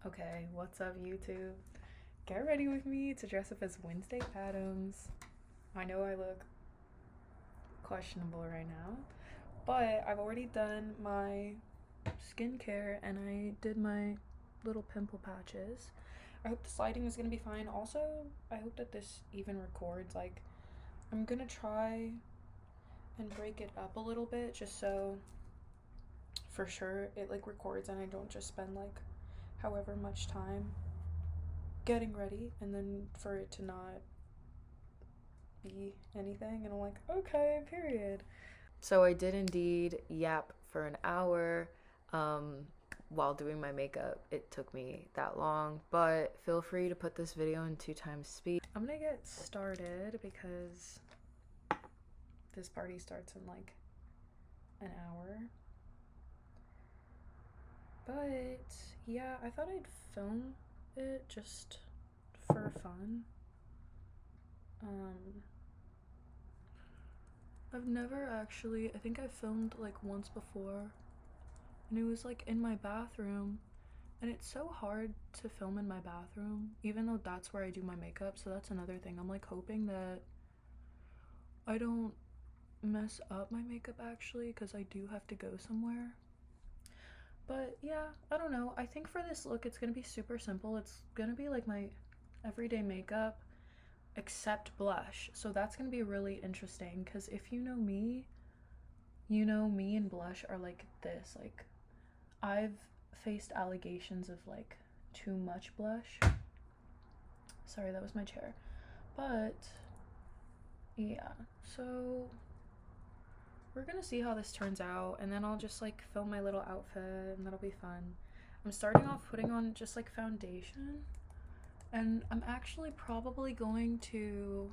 Okay, what's up, YouTube? Get ready with me to dress up as Wednesday Addams. I know I look questionable right now, but I've already done my skincare and I did my little pimple patches. I hope this lighting is gonna be fine. Also, I hope that this even records. Like, I'm gonna try and break it up a little bit just so for sure it like records and I don't just spend like however much time getting ready and then for it to not be anything and I'm like, okay, period. So I did indeed yap for an hour while doing my makeup. It took me that long, but feel free to put this video in 2x speed. I'm gonna get started because this party starts in like an hour. But yeah, I thought I'd film it just for fun. I've never actually, I think I filmed like once before and it was like in my bathroom, and it's so hard to film in my bathroom even though that's where I do my makeup. So that's another thing. I'm like hoping that I don't mess up my makeup actually because I do have to go somewhere. But yeah, I don't know. I think for this look it's gonna be super simple. It's gonna be like my everyday makeup except blush. So that's gonna be really interesting because if you know me, you know me and blush are like this. Like, I've faced allegations of like too much blush. Sorry, that was my chair. But yeah, so we're gonna see how this turns out and then I'll just like film my little outfit and that'll be fun. I'm starting off putting on just like foundation, and I'm actually probably going to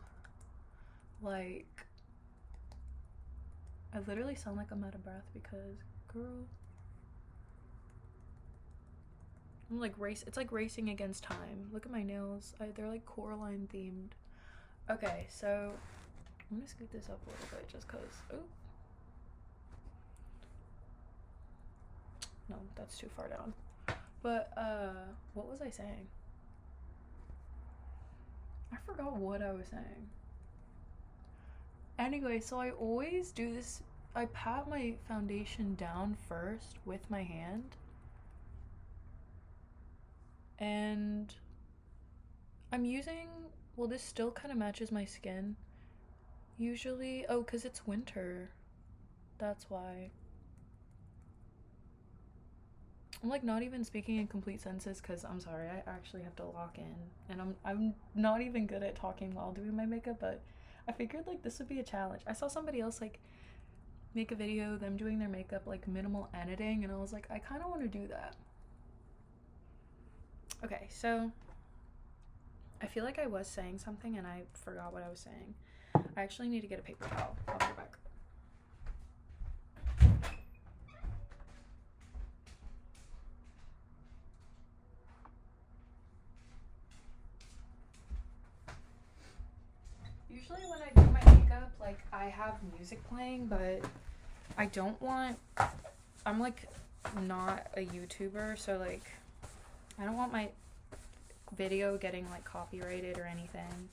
like, I literally sound like I'm out of breath because girl, I'm like it's like racing against time. Look at my nails. They're like Coraline themed. Okay, so I'm gonna scoot this up a little bit just cause, oh, no, that's too far down. But what was I saying? I forgot what I was saying. Anyway, so I always do this. I pat my foundation down first with my hand, and I'm using, well, this still kind of matches my skin. Usually, oh, because it's winter. That's why. I'm like not even speaking in complete sentences because I'm sorry, I actually have to lock in. And I'm not even good at talking while doing my makeup, but I figured like this would be a challenge. I saw somebody else like make a video them doing their makeup like minimal editing and I was like, I kind of want to do that. Okay, so I feel like I was saying something and I forgot what I was saying. I actually need to get a paper towel. I'll be back. Usually when I do my makeup, like I have music playing, but I don't want, I'm like not a YouTuber, so like I don't want my video getting like copyrighted or anything.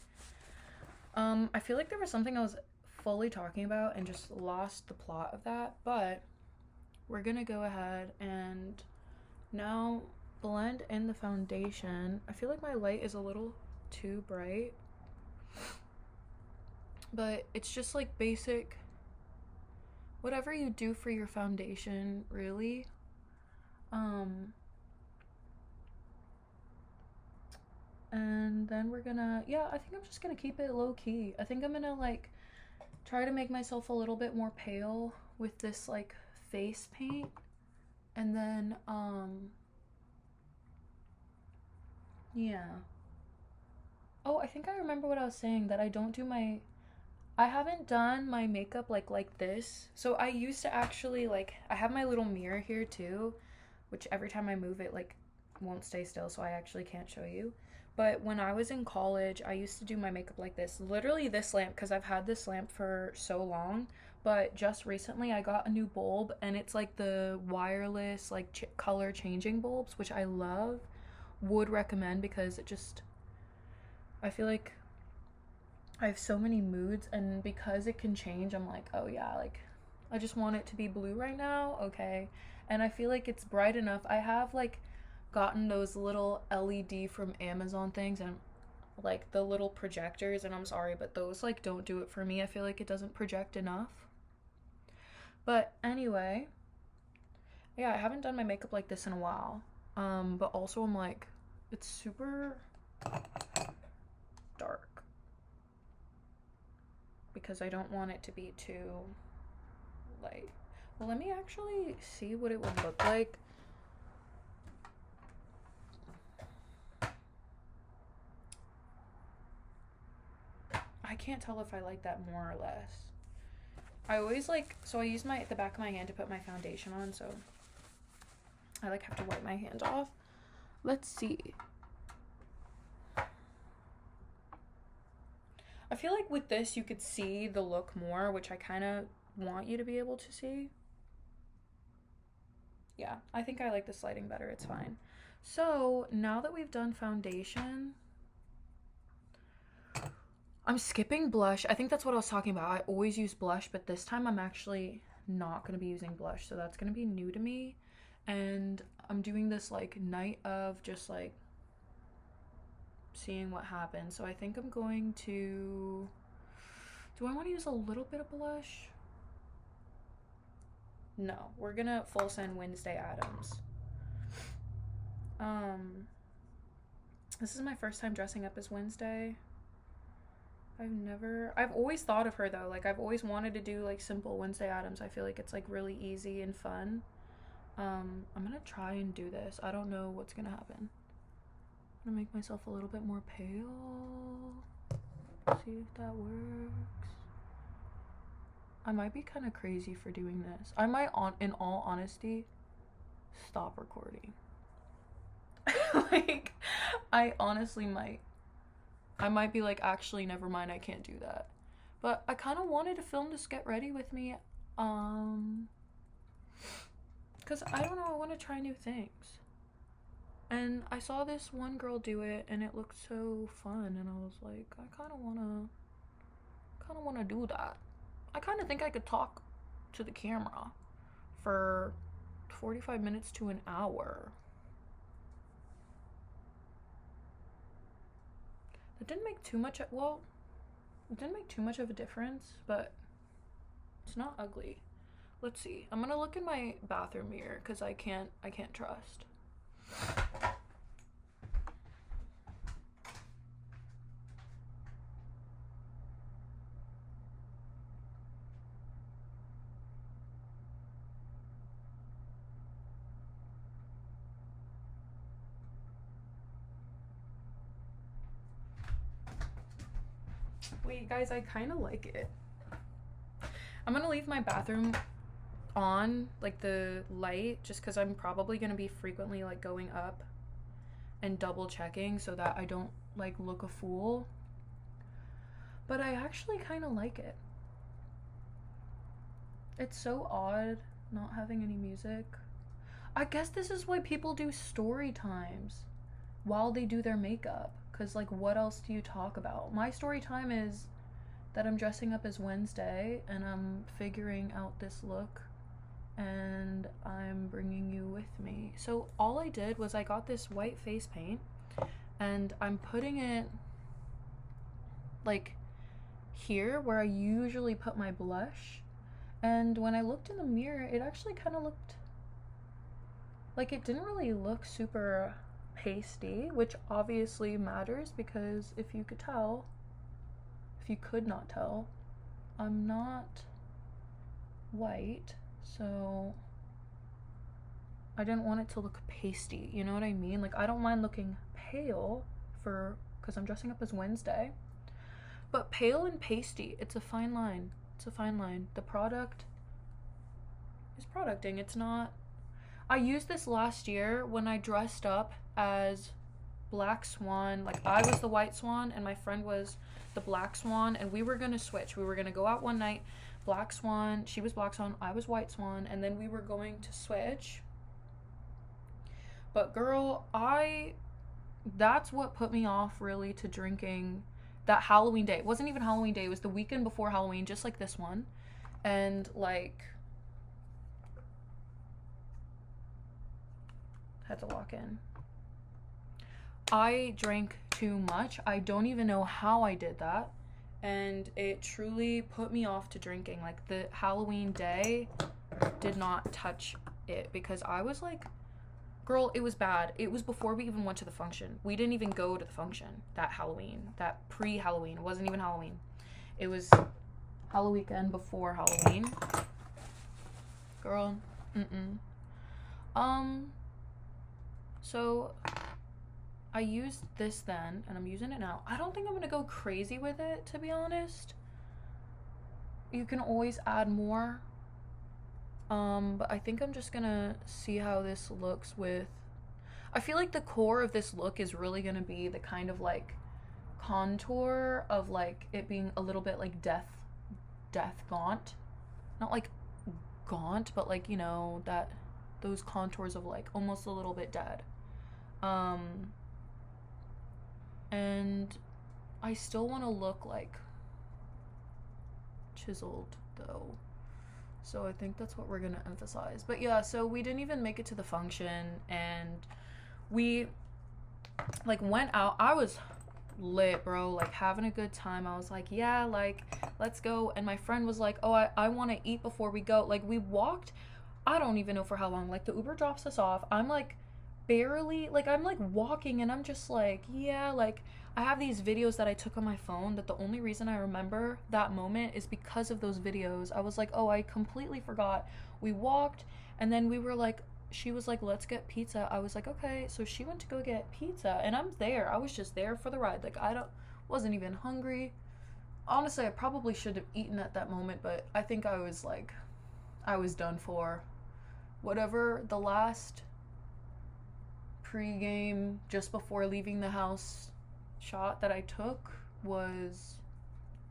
I feel like there was something I was fully talking about and just lost the plot of that, but we're gonna go ahead and now blend in the foundation. I feel like my light is a little too bright, but it's just like basic, whatever you do for your foundation, really. And then we're gonna, yeah, I think I'm just gonna keep it low key. I think I'm gonna like try to make myself a little bit more pale with this like face paint. And then, yeah. Oh, I think I remember what I was saying, that I don't do my, I haven't done my makeup like this. So I used to actually like, I have my little mirror here too, which every time I move it like won't stay still, so I actually can't show you. But when I was in college, I used to do my makeup like this. Literally this lamp, because I've had this lamp for so long. But just recently I got a new bulb and it's like the wireless like color changing bulbs, which I love. would recommend, because it just, I feel like I have so many moods, and because it can change, I'm like, oh yeah, like I just want it to be blue right now, okay. And I feel like it's bright enough. I have like gotten those little LED from Amazon things, and like the little projectors, and I'm sorry, but those like don't do it for me. I feel like it doesn't project enough. But anyway, yeah, I haven't done my makeup like this in a while. But also I'm like, it's super dark because I don't want it to be too light. Well, let me actually see what it would look like. I can't tell if I like that more or less. I always like, so I use the back of my hand to put my foundation on, so I like have to wipe my hand off. Let's see. I feel like with this you could see the look more, which I kind of want you to be able to see. Yeah, I think I like this lighting better. It's fine. So now that we've done foundation, I'm skipping blush. I think that's what I was talking about. I always use blush, but this time I'm actually not going to be using blush, so that's going to be new to me. And I'm doing this like night of just like seeing what happens. So I think I'm going to, do I want to use a little bit of blush? No, we're gonna full send Wednesday Addams. This is my first time dressing up as Wednesday. I've always thought of her though, like I've always wanted to do like simple Wednesday Addams. I feel like it's like really easy and fun. I'm gonna try and do this. I don't know what's gonna happen. I'm gonna make myself a little bit more pale. See if that works. I might be kind of crazy for doing this. I might, in all honesty, stop recording. Like, I honestly might. I might be like, actually, never mind, I can't do that. But I kind of wanted to film this Get Ready With Me, because I don't know, I want to try new things. And I saw this one girl do it, and it looked so fun, and I was like, I kind of want to do that. I kind of think I could talk to the camera for 45 minutes to an hour. It didn't make too much, well, it didn't make too much of a difference, but it's not ugly. Let's see. I'm gonna look in my bathroom mirror because I can't trust. Wait, guys, I kind of like it. I'm gonna leave my bathroom on, like the light, just because I'm probably gonna be frequently like going up and double checking so that I don't like look a fool. But I actually kind of like it. It's so odd not having any music. I guess this is why people do story times while they do their makeup. Because, like, what else do you talk about? My story time is that I'm dressing up as Wednesday and I'm figuring out this look and I'm bringing you with me. So all I did was I got this white face paint and I'm putting it, like, here where I usually put my blush. And when I looked in the mirror, it actually kind of looked like it didn't really look super pasty, which obviously matters because if you could not tell, I'm not white, so I didn't want it to look pasty, you know what I mean? Like, I don't mind looking pale because I'm dressing up as Wednesday, but pale and pasty, it's a fine line. It's a fine line. The product is producting. It's not. I used this last year when I dressed up as Black Swan. Like, I was the White Swan and my friend was the Black Swan, and we were gonna switch. We were gonna go out one night, Black Swan, she was Black Swan, I was White Swan, and then we were going to switch. But girl, I that's what put me off really to drinking that Halloween day. It wasn't even Halloween day, it was the weekend before Halloween, just like this one. And like, had to lock in. I drank too much. I don't even know how I did that. And it truly put me off to drinking. Like, the Halloween day did not touch it because I was like, girl, it was bad. It was before we even went to the function. We didn't even go to the function that Halloween, that pre-Halloween. It wasn't even Halloween. It was Halloweekend before Halloween. Girl, so I used this then, and I'm using it now. I don't think I'm gonna go crazy with it, to be honest. You can always add more. But I think I'm just gonna see how this looks with... I feel like the core of this look is really gonna be the kind of like contour of like it being a little bit like death gaunt. Not like gaunt, but like, you know, that those contours of like almost a little bit dead. And I still want to look like chiseled though. So I think that's what we're gonna emphasize. But yeah, so we didn't even make it to the function, and we like went out. I was lit, bro, like having a good time. I was like, yeah, like let's go. And my friend was like, oh, I want to eat before we go. Like, we walked, I don't even know for how long. Like, the Uber drops us off. I'm like barely, like, I'm like walking, and I'm just like, yeah, like I have these videos that I took on my phone that the only reason I remember that moment is because of those videos. I was like, oh, I completely forgot. We walked, and then we were like, she was like, let's get pizza. I was like, okay. So she went to go get pizza, and I'm there. I was just there for the ride. Like, wasn't even hungry. Honestly, I probably should have eaten at that moment, but I think I was like, I was done for. Whatever the last pre-game just before leaving the house shot that I took was,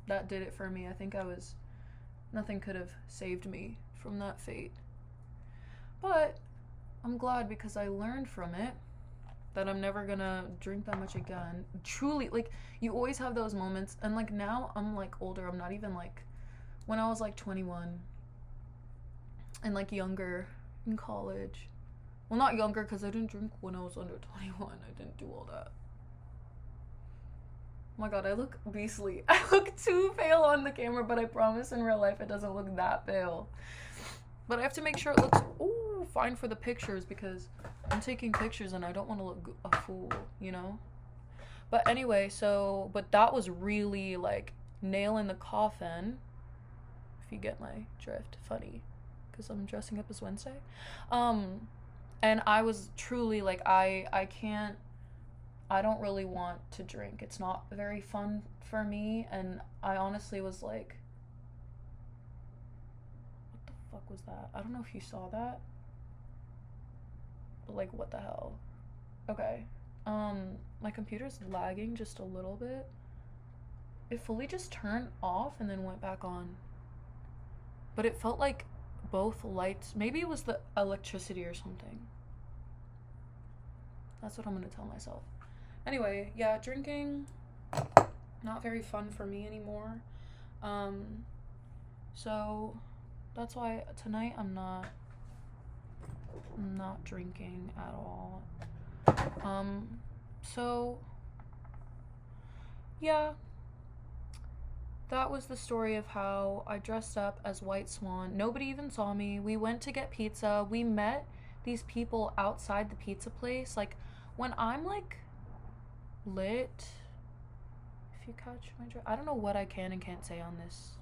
that did it for me. I think nothing could have saved me from that fate. But I'm glad because I learned from it that I'm never gonna drink that much again. Truly, like, you always have those moments, and like now I'm like older. I'm not even like when I was like 21 and like younger in college. Well, not younger because I didn't drink when I was under 21. I didn't do all that. Oh my god, I look beastly. I look too pale on the camera, but I promise in real life it doesn't look that pale. But I have to make sure it looks fine for the pictures because I'm taking pictures and I don't want to look a fool, you know? But anyway, but that was really like nail in the coffin, if you get my drift. Funny, because I'm dressing up as Wednesday. And I was truly like, I don't really want to drink. It's not very fun for me, and I honestly was like, what the fuck was that? I don't know if you saw that. But like, what the hell? Okay. My computer's lagging just a little bit. It fully just turned off and then went back on. But it felt like both lights, maybe it was the electricity or something. That's what I'm gonna tell myself. Anyway, yeah, drinking, not very fun for me anymore. So that's why tonight I'm not drinking at all. So yeah, that was the story of how I dressed up as White Swan. Nobody even saw me. We went to get pizza. We met these people outside the pizza place. Like, when I'm like lit, if you catch my drift, I don't know what I can and can't say on this.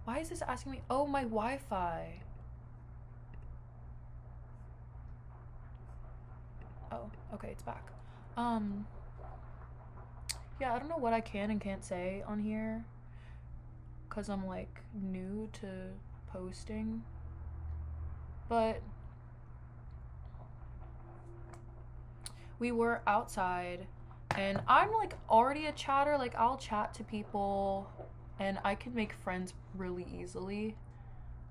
Why is this asking me? Oh, my Wi-Fi. Oh, okay, it's back. Yeah, I don't know what I can and can't say on here because I'm like new to posting, but we were outside and I'm like already a chatter. Like, I'll chat to people and I can make friends really easily.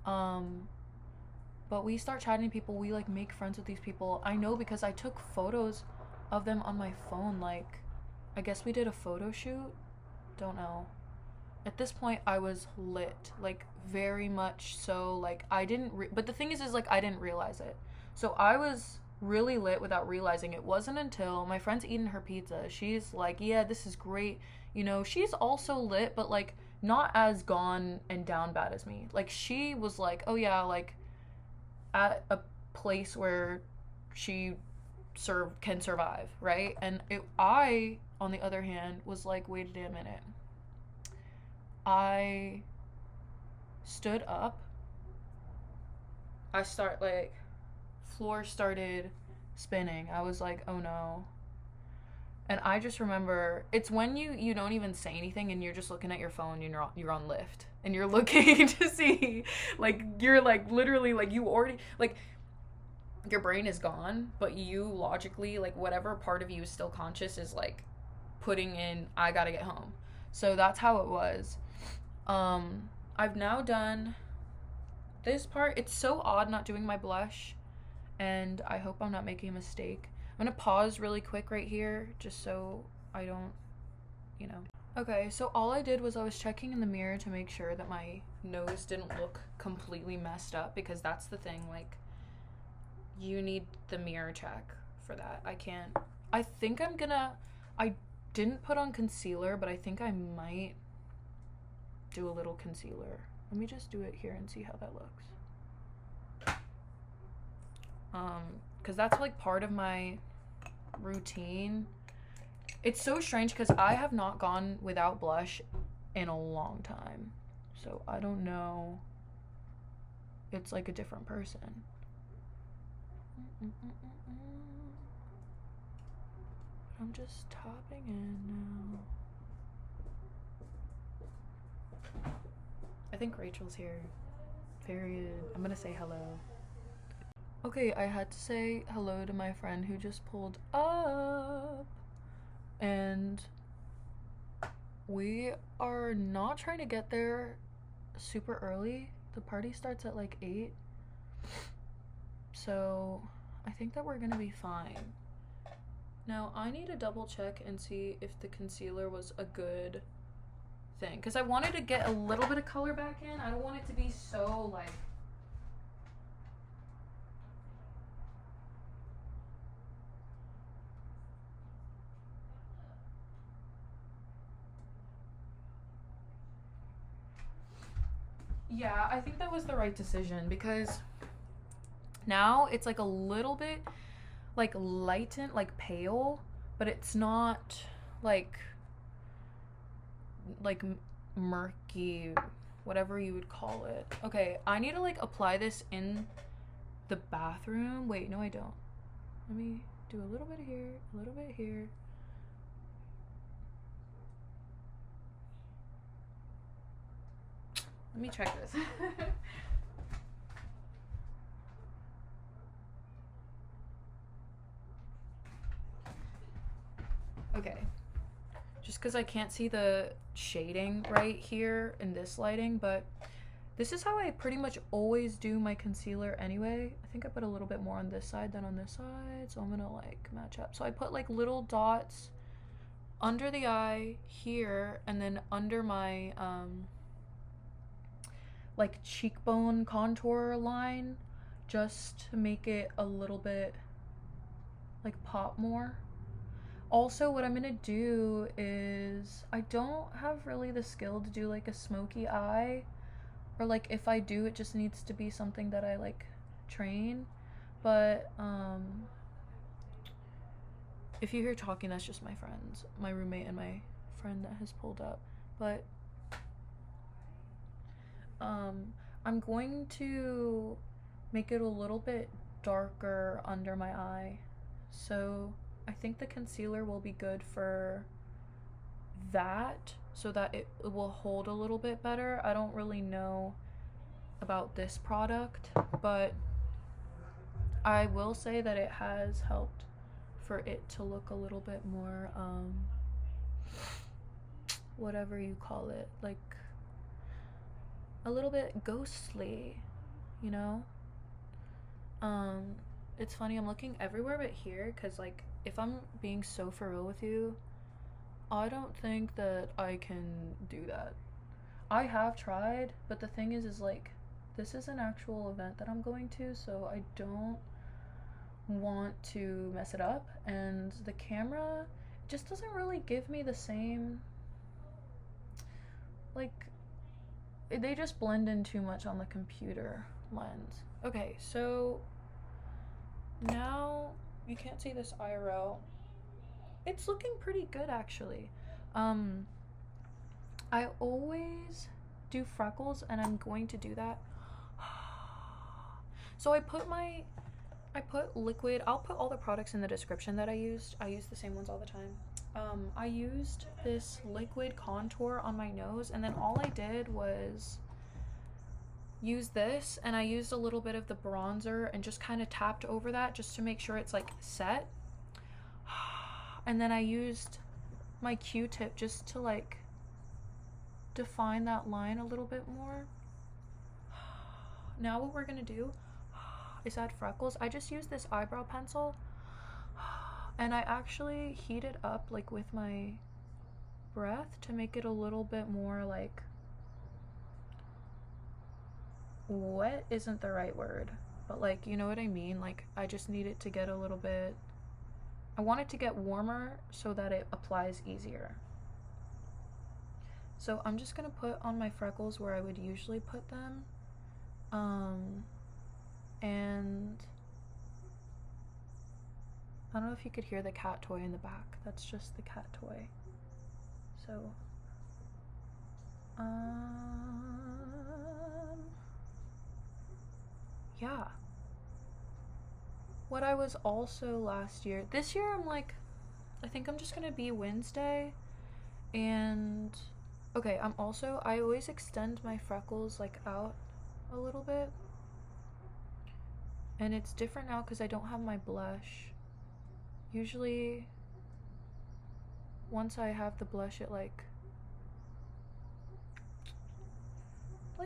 But we start chatting to people, we like make friends with these people. I know because I took photos of them on my phone. Like, I guess we did a photo shoot. Don't know. At this point, I was lit, like, very much so. Like, I didn't but the thing is like, I didn't realize it. So I was really lit without realizing. It wasn't until my friend's eating her pizza. She's like, yeah, this is great. You know, she's also lit, but like not as gone and down bad as me. Like, she was like, oh yeah, like at a place where she can survive, right? And I, on the other hand, was like, wait a damn minute. I stood up. Floor started spinning. I was like, oh no. And I just remember, it's when you don't even say anything and you're just looking at your phone. You're on Lyft and you're looking to see, like, you're like literally like, you already, like, your brain is gone, but you logically, like, whatever part of you is still conscious is like putting in, I gotta get home. So that's how it was. I've now done this part. It's so odd not doing my blush, and I hope I'm not making a mistake. I'm gonna pause really quick right here just so I don't, you know. Okay, so all I did was I was checking in the mirror to make sure that my nose didn't look completely messed up, because that's the thing, like, you need the mirror check for that. I didn't put on concealer, but I think I might do a little concealer. Let me just do it here and see how that looks. Because that's like part of my routine. It's so strange because I have not gone without blush in a long time, so I don't know. It's like a different person. I'm just topping in now. I think Rachel's here. Period. I'm gonna say hello. Okay, I had to say hello to my friend who just pulled up. And we are not trying to get there super early. The party starts at like 8. So I think that we're gonna be fine. Now I need to double check and see if the concealer was a good thing, because I wanted to get a little bit of color back in. I don't want it to be so like, yeah, I think that was the right decision, because now it's like a little bit like lightened, like pale, but it's not like murky, whatever you would call it. Okay, I need to like apply this in the bathroom. Wait, no I don't. Let me do a little bit here, a little bit here. Let me check this. Okay, just because I can't see the shading right here in this lighting, but this is how I pretty much always do my concealer anyway. I think I put a little bit more on this side than on this side, so I'm gonna like match up. So I put like little dots under the eye here, and then under my like cheekbone contour line, just to make it a little bit like pop more. Also, what I'm gonna do is, I don't have really the skill to do like a smoky eye, or like if I do, it just needs to be something that I like train. But if you hear talking, that's just my friends, my roommate and my friend that has pulled up. But I'm going to make it a little bit darker under my eye, so I think the concealer will be good for that, so that it will hold a little bit better. I don't really know about this product, but I will say that it has helped for it to look a little bit more whatever you call it, like a little bit ghostly, you know? It's funny, I'm looking everywhere but here, because like if I'm being so for real with you, I don't think that I can do that. I have tried, but the thing is like, this is an actual event that I'm going to, so I don't want to mess it up, and the camera just doesn't really give me the same, like, they just blend in too much on the computer lens. Okay, so now you can't see this IRL. It's looking pretty good actually. I always do freckles, and I'm going to do that. So I put liquid. I'll put all the products in the description that I used. I use the same ones all the time. I used this liquid contour on my nose, and then all I did was use this, and I used a little bit of the bronzer and just kind of tapped over that just to make sure it's like set. And then I used my Q-tip just to like define that line a little bit more. Now what we're gonna do is add freckles. I just used this eyebrow pencil, and I actually heat it up like with my breath to make it a little bit more like, wet isn't the right word, but like, you know what I mean? Like, I just need it to get a little bit, I want it to get warmer so that it applies easier. So I'm just gonna put on my freckles where I would usually put them. And I don't know if you could hear the cat toy in the back. That's just the cat toy. So, yeah. What I was also last year, this year I'm like, I think I'm just gonna be Wednesday. And okay, I always extend my freckles like out a little bit, and it's different now because I don't have my blush. Usually once I have the blush, it like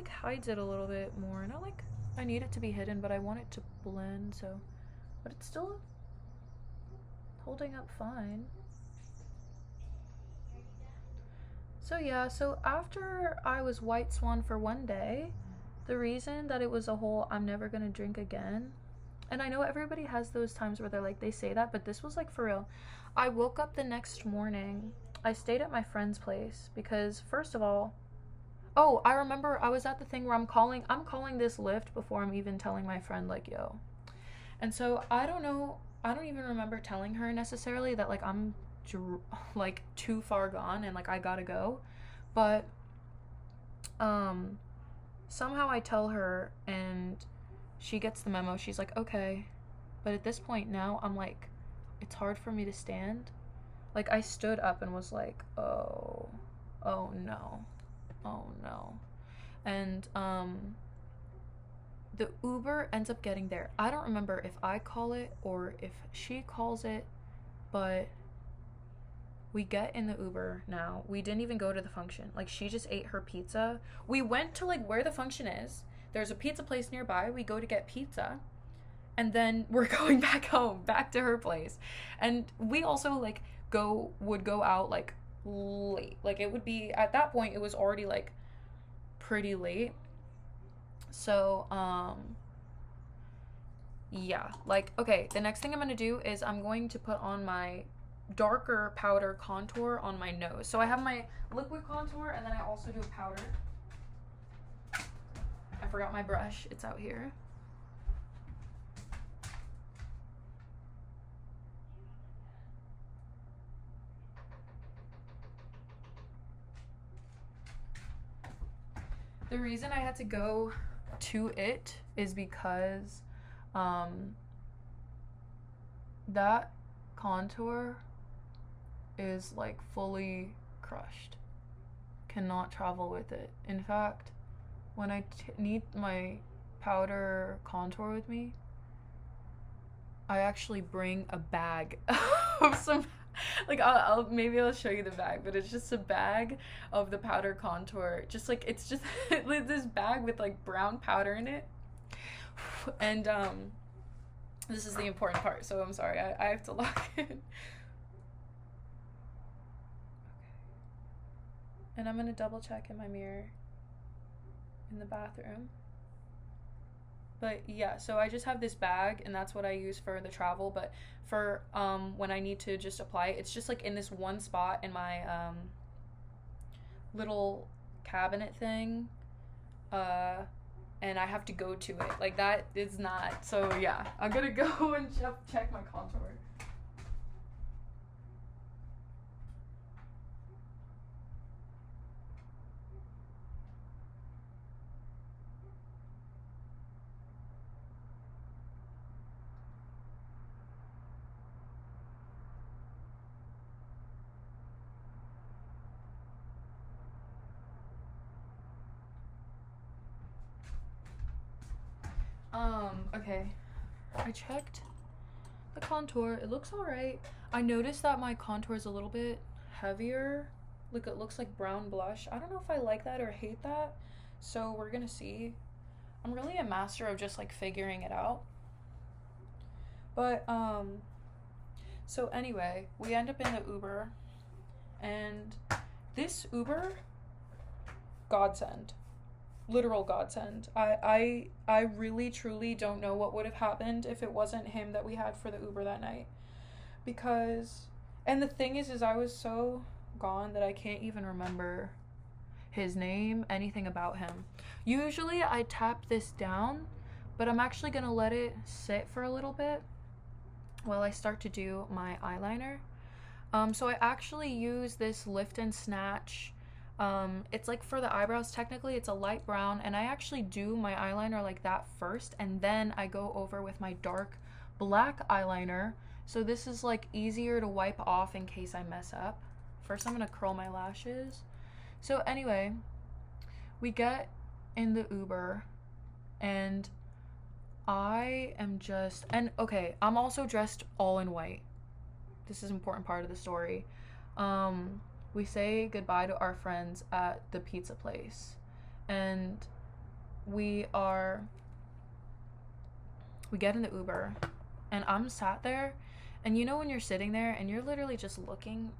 hides it a little bit more. Not like I need it to be hidden, but I want it to blend, so, but it's still holding up fine. So yeah, so after I was white swan for one day, the reason that it was a whole I'm never gonna drink again, and I know everybody has those times where they're like, they say that, but this was like for real. I woke up the next morning, I stayed at my friend's place because, first of all, oh, I remember I was at the thing where I'm calling this Lyft before I'm even telling my friend like, yo. And so I don't even remember telling her necessarily that like I'm like too far gone and like I gotta go, but somehow I tell her and she gets the memo. She's like, okay. But at this point now I'm like, it's hard for me to stand. Like, I stood up and was like, oh no, and the Uber ends up getting there. I don't remember if I call it or if she calls it, but we get in the Uber now. We didn't even go to the function. Like, she just ate her pizza. We went to like where the function is. There's a pizza place nearby. We go to get pizza, and then we're going back home, back to her place. And we also like would go out like late. Like, it would be, at that point it was already like pretty late. So yeah, like, okay, the next thing I'm gonna do is I'm going to put on my darker powder contour on my nose. So I have my liquid contour, and then I also do a powder. I forgot my brush, it's out here. The reason I had to go to it is because that contour is like fully crushed. Cannot travel with it. In fact, when I need my powder contour with me, I actually bring a bag of some, like, maybe I'll show you the bag, but it's just a bag of the powder contour. Just like, it's just this bag with like brown powder in it. And This is the important part, so I'm sorry. I have to lock in. And I'm gonna double check in my mirror in the bathroom. But yeah, so I just have this bag, and that's what I use for the travel. But for when I need to just apply it, it's just like in this one spot in my little cabinet thing. And I have to go to it. Like, that is not. So yeah, I'm gonna go and check my contour. Okay. I checked the contour. It looks alright. I noticed that my contour is a little bit heavier. Like, it looks like brown blush. I don't know if I like that or hate that. So we're gonna see. I'm really a master of just like figuring it out. But so anyway, we end up in the Uber, and this Uber, godsend. Literal godsend. I really truly don't know what would have happened if it wasn't him that we had for the Uber that night. Because, and the thing is I was so gone that I can't even remember his name, anything about him. Usually I tap this down, but I'm actually gonna let it sit for a little bit while I start to do my eyeliner. So I actually use this lift and snatch. It's like for the eyebrows, technically it's a light brown, and I actually do my eyeliner like that first, and then I go over with my dark black eyeliner. So this is like easier to wipe off in case I mess up. First I'm gonna curl my lashes. So anyway, we get in the Uber, and I am just, and okay, I'm also dressed all in white. This is an important part of the story. We say goodbye to our friends at the pizza place, and we get in the Uber, and I'm sat there, and you know when you're sitting there and you're literally just looking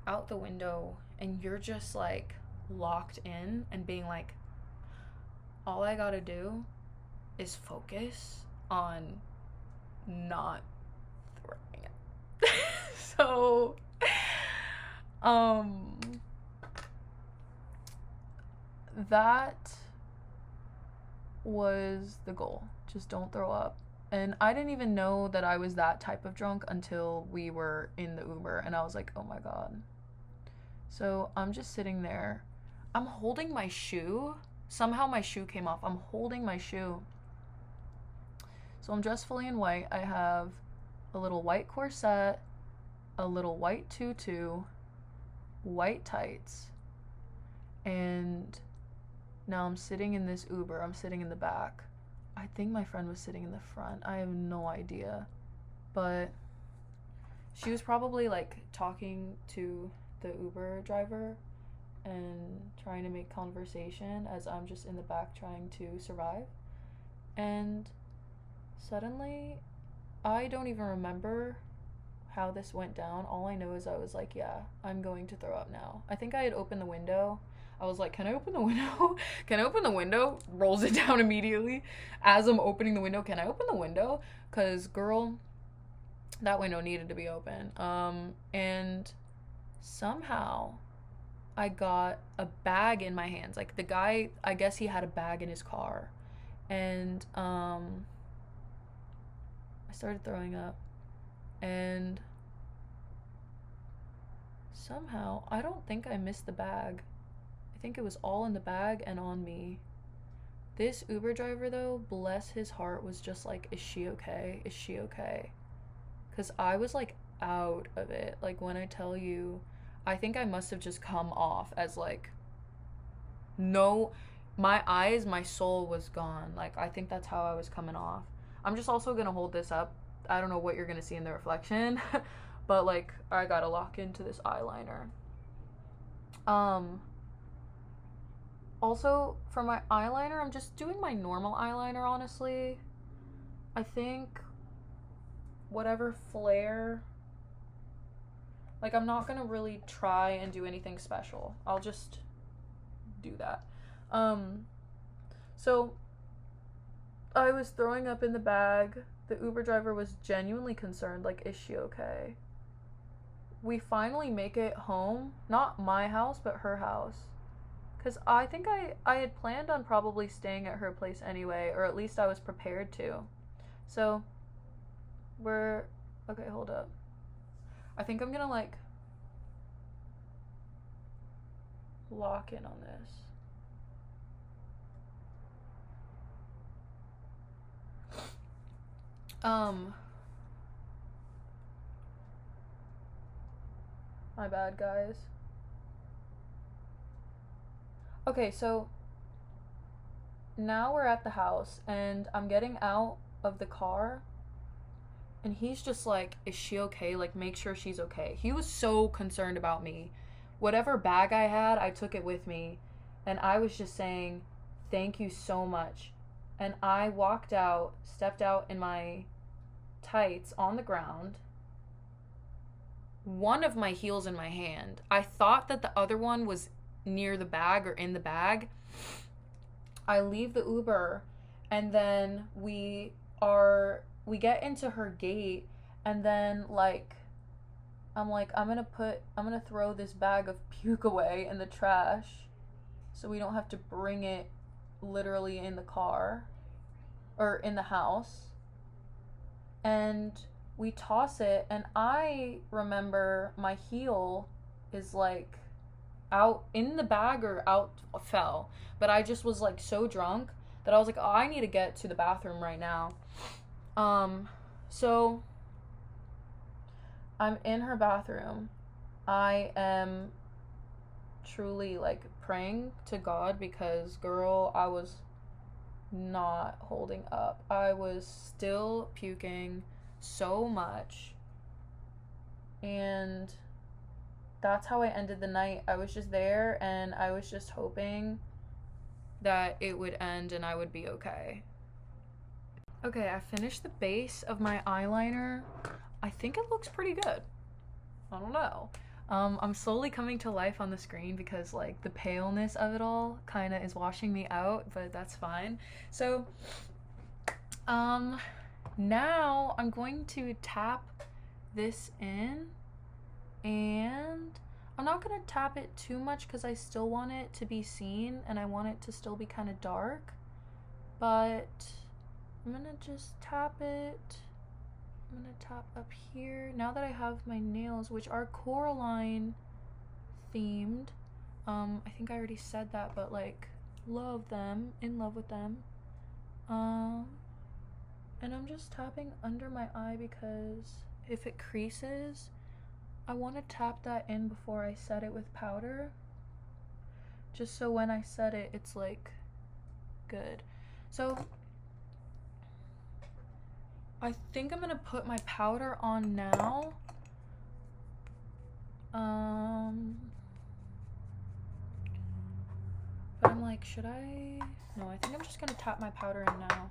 out the window and you're just like locked in and being like, all I gotta do is focus on not throwing it. So that was the goal. Just don't throw up. And I didn't even know that I was that type of drunk until we were in the Uber, and I was like, oh my god. So I'm just sitting there. I'm holding my shoe. Somehow my shoe came off. I'm holding my shoe. So I'm dressed fully in white. I have a little white corset, a little white tutu, white tights, and now I'm sitting in this Uber. I'm sitting in the back. I think my friend was sitting in the front. I have no idea. But she was probably like talking to the Uber driver and trying to make conversation as I'm just in the back trying to survive. And suddenly, I don't even remember how this went down. All I know is I was like, yeah, I'm going to throw up now. I think I had opened the window. I was like, can I open the window? Can I open the window? Rolls it down immediately. As I'm opening the window, can I open the window? Because, girl, that window needed to be open. And somehow I got a bag in my hands. Like, the guy, I guess he had a bag in his car. And I started throwing up. And somehow, I don't think I missed the bag. I think it was all in the bag and on me. This Uber driver, though, bless his heart, was just like, is she okay? Is she okay? Because I was like out of it. Like, when I tell you, I think I must have just come off as like, no, my eyes, my soul was gone. Like, I think that's how I was coming off. I'm just also gonna hold this up. I don't know what you're gonna see in the reflection, but like, I gotta lock into this eyeliner. Also, for my eyeliner, I'm just doing my normal eyeliner, honestly. I think whatever flare. Like, I'm not gonna really try and do anything special. I'll just do that. So I was throwing up in the bag. The Uber driver was genuinely concerned, like, is she okay? We finally make it home. Not my house, but her house. Because I think I had planned on probably staying at her place anyway, or at least I was prepared to. So, okay, hold up. I think I'm gonna, like, lock in on this. My bad, guys. Okay, so now we're at the house and I'm getting out of the car and he's just like, is she okay? Like, make sure she's okay. He was so concerned about me. Whatever bag I had, I took it with me and I was just saying, thank you so much. And I walked out, stepped out in my tights on the ground, one of my heels in my hand. I thought that the other one was near the bag or in the bag. I leave the Uber and then we get into her gate and then I'm gonna throw this bag of puke away in the trash so we don't have to bring it literally in the car or in the house. And we toss it and I remember my heel is like out in the bag or out fell, but I just was like so drunk that I was like, oh, I need to get to the bathroom right now. So I'm in her bathroom. I am truly like praying to God because, girl, I was not holding up. I was still puking so much. And that's how I ended the night. I was just there and I was just hoping that it would end and I would be okay. Okay, I finished the base of my eyeliner. I think it looks pretty good. I don't know. I'm slowly coming to life on the screen because like the paleness of it all kind of is washing me out, but that's fine. So, now I'm going to tap this in, and I'm not gonna tap it too much because I still want it to be seen and I want it to still be kind of dark, but I'm gonna just tap it. I'm gonna tap up here. Now that I have my nails, which are Coraline themed, I think I already said that, but like, love them, in love with them. And I'm just tapping under my eye because if it creases, I want to tap that in before I set it with powder, just so when I set it, it's like good. So I think I'm gonna put my powder on now. But I'm like, should I? No, I think I'm just gonna tap my powder in now.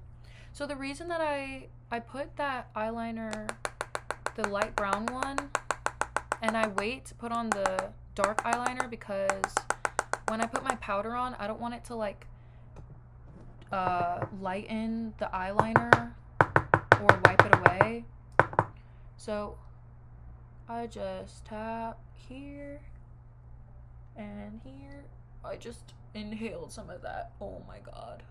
So the reason that I put that eyeliner, the light brown one, and I wait to put on the dark eyeliner because when I put my powder on, I don't want it to like lighten the eyeliner or wipe it away. So I just tap here and here. I just inhaled some of that. Oh my god.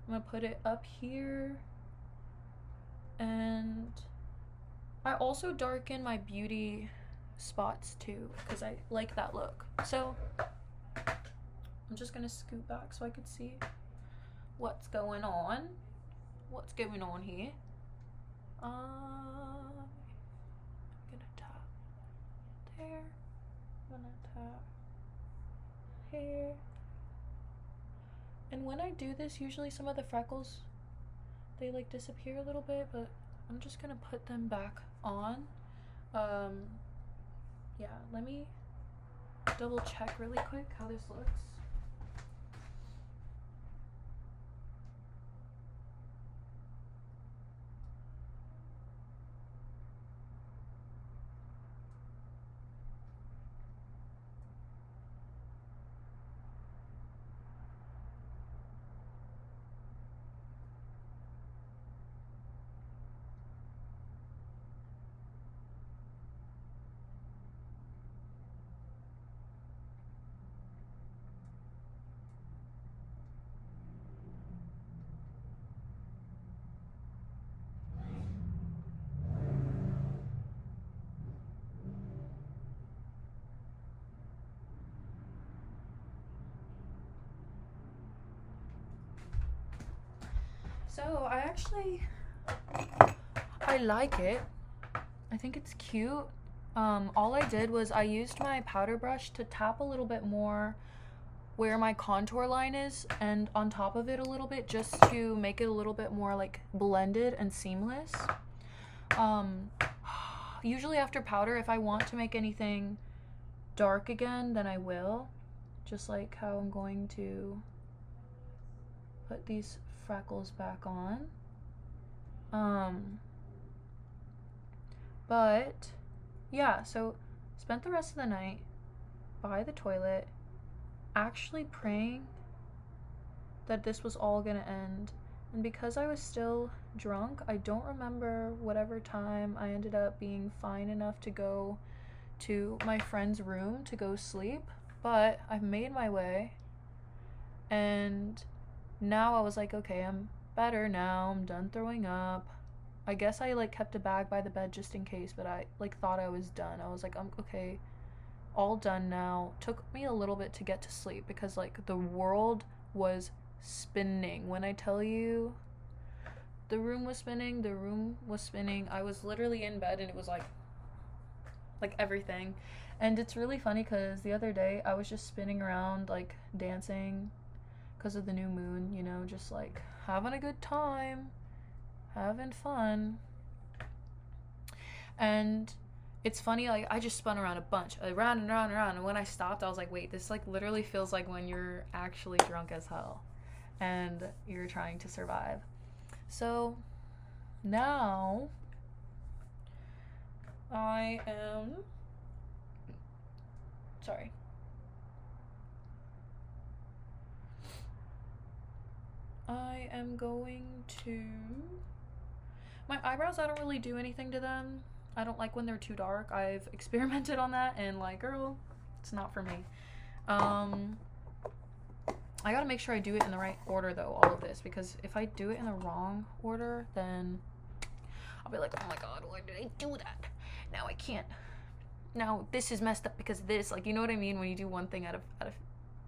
I'm gonna put it up here, and I also darken my beauty spots too because I like that look. So I'm just gonna scoot back so I could see what's going on. What's going on here? I'm gonna tap there. I'm gonna tap here. And when I do this, usually some of the freckles, they like disappear a little bit, but I'm just gonna put them back on. Yeah, let me double check really quick how this looks. So I like it. I think it's cute. All I did was I used my powder brush to tap a little bit more where my contour line is and on top of it a little bit, just to make it a little bit more like blended and seamless. Usually after powder, if I want to make anything dark again, then I will. Just like how I'm going to put these freckles back on. But yeah, so spent the rest of the night by the toilet actually praying that this was all gonna end. And because I was still drunk, I don't remember whatever time I ended up being fine enough to go to my friend's room to go sleep, but I've made my way, and now I was like, okay, I'm better now, I'm done throwing up. I guess I like kept a bag by the bed just in case, but I like thought I was done. I was like, I'm okay, all done now. Took me a little bit to get to sleep because like the world was spinning. When I tell you the room was spinning, I was literally in bed and it was like everything. And it's really funny because the other day I was just spinning around like dancing because of the new moon, you know, just like having a good time, having fun. And it's funny, like I just spun around a bunch. I ran and around and around, and when I stopped I was like, wait, this like literally feels like when you're actually drunk as hell and you're trying to survive. So now I am going to, my eyebrows, I don't really do anything to them. I don't like when they're too dark. I've experimented on that and like, girl, it's not for me. I gotta make sure I do it in the right order though, all of this, because if I do it in the wrong order, then I'll be like, oh my god, why did I do that? Now I can't. Now this is messed up because of this. Like, you know what I mean when you do one thing out of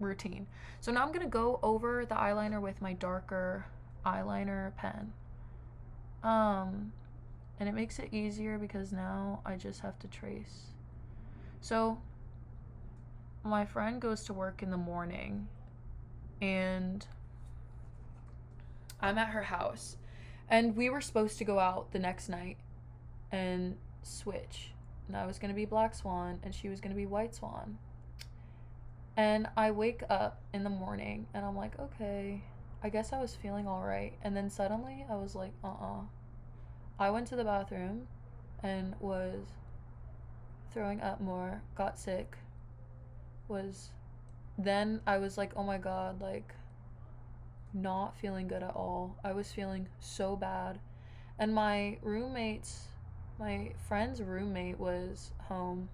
routine. So now I'm gonna go over the eyeliner with my darker eyeliner pen. And it makes it easier because now I just have to trace. So my friend goes to work in the morning and I'm at her house, and we were supposed to go out the next night and switch, and I was going to be Black Swan and she was going to be White Swan. And I wake up in the morning and I'm like, okay, I guess I was feeling all right. And then suddenly I was like, I went to the bathroom and was throwing up more, got sick, then I was like, oh my god, like not feeling good at all. I was feeling so bad. And my friend's roommate was home,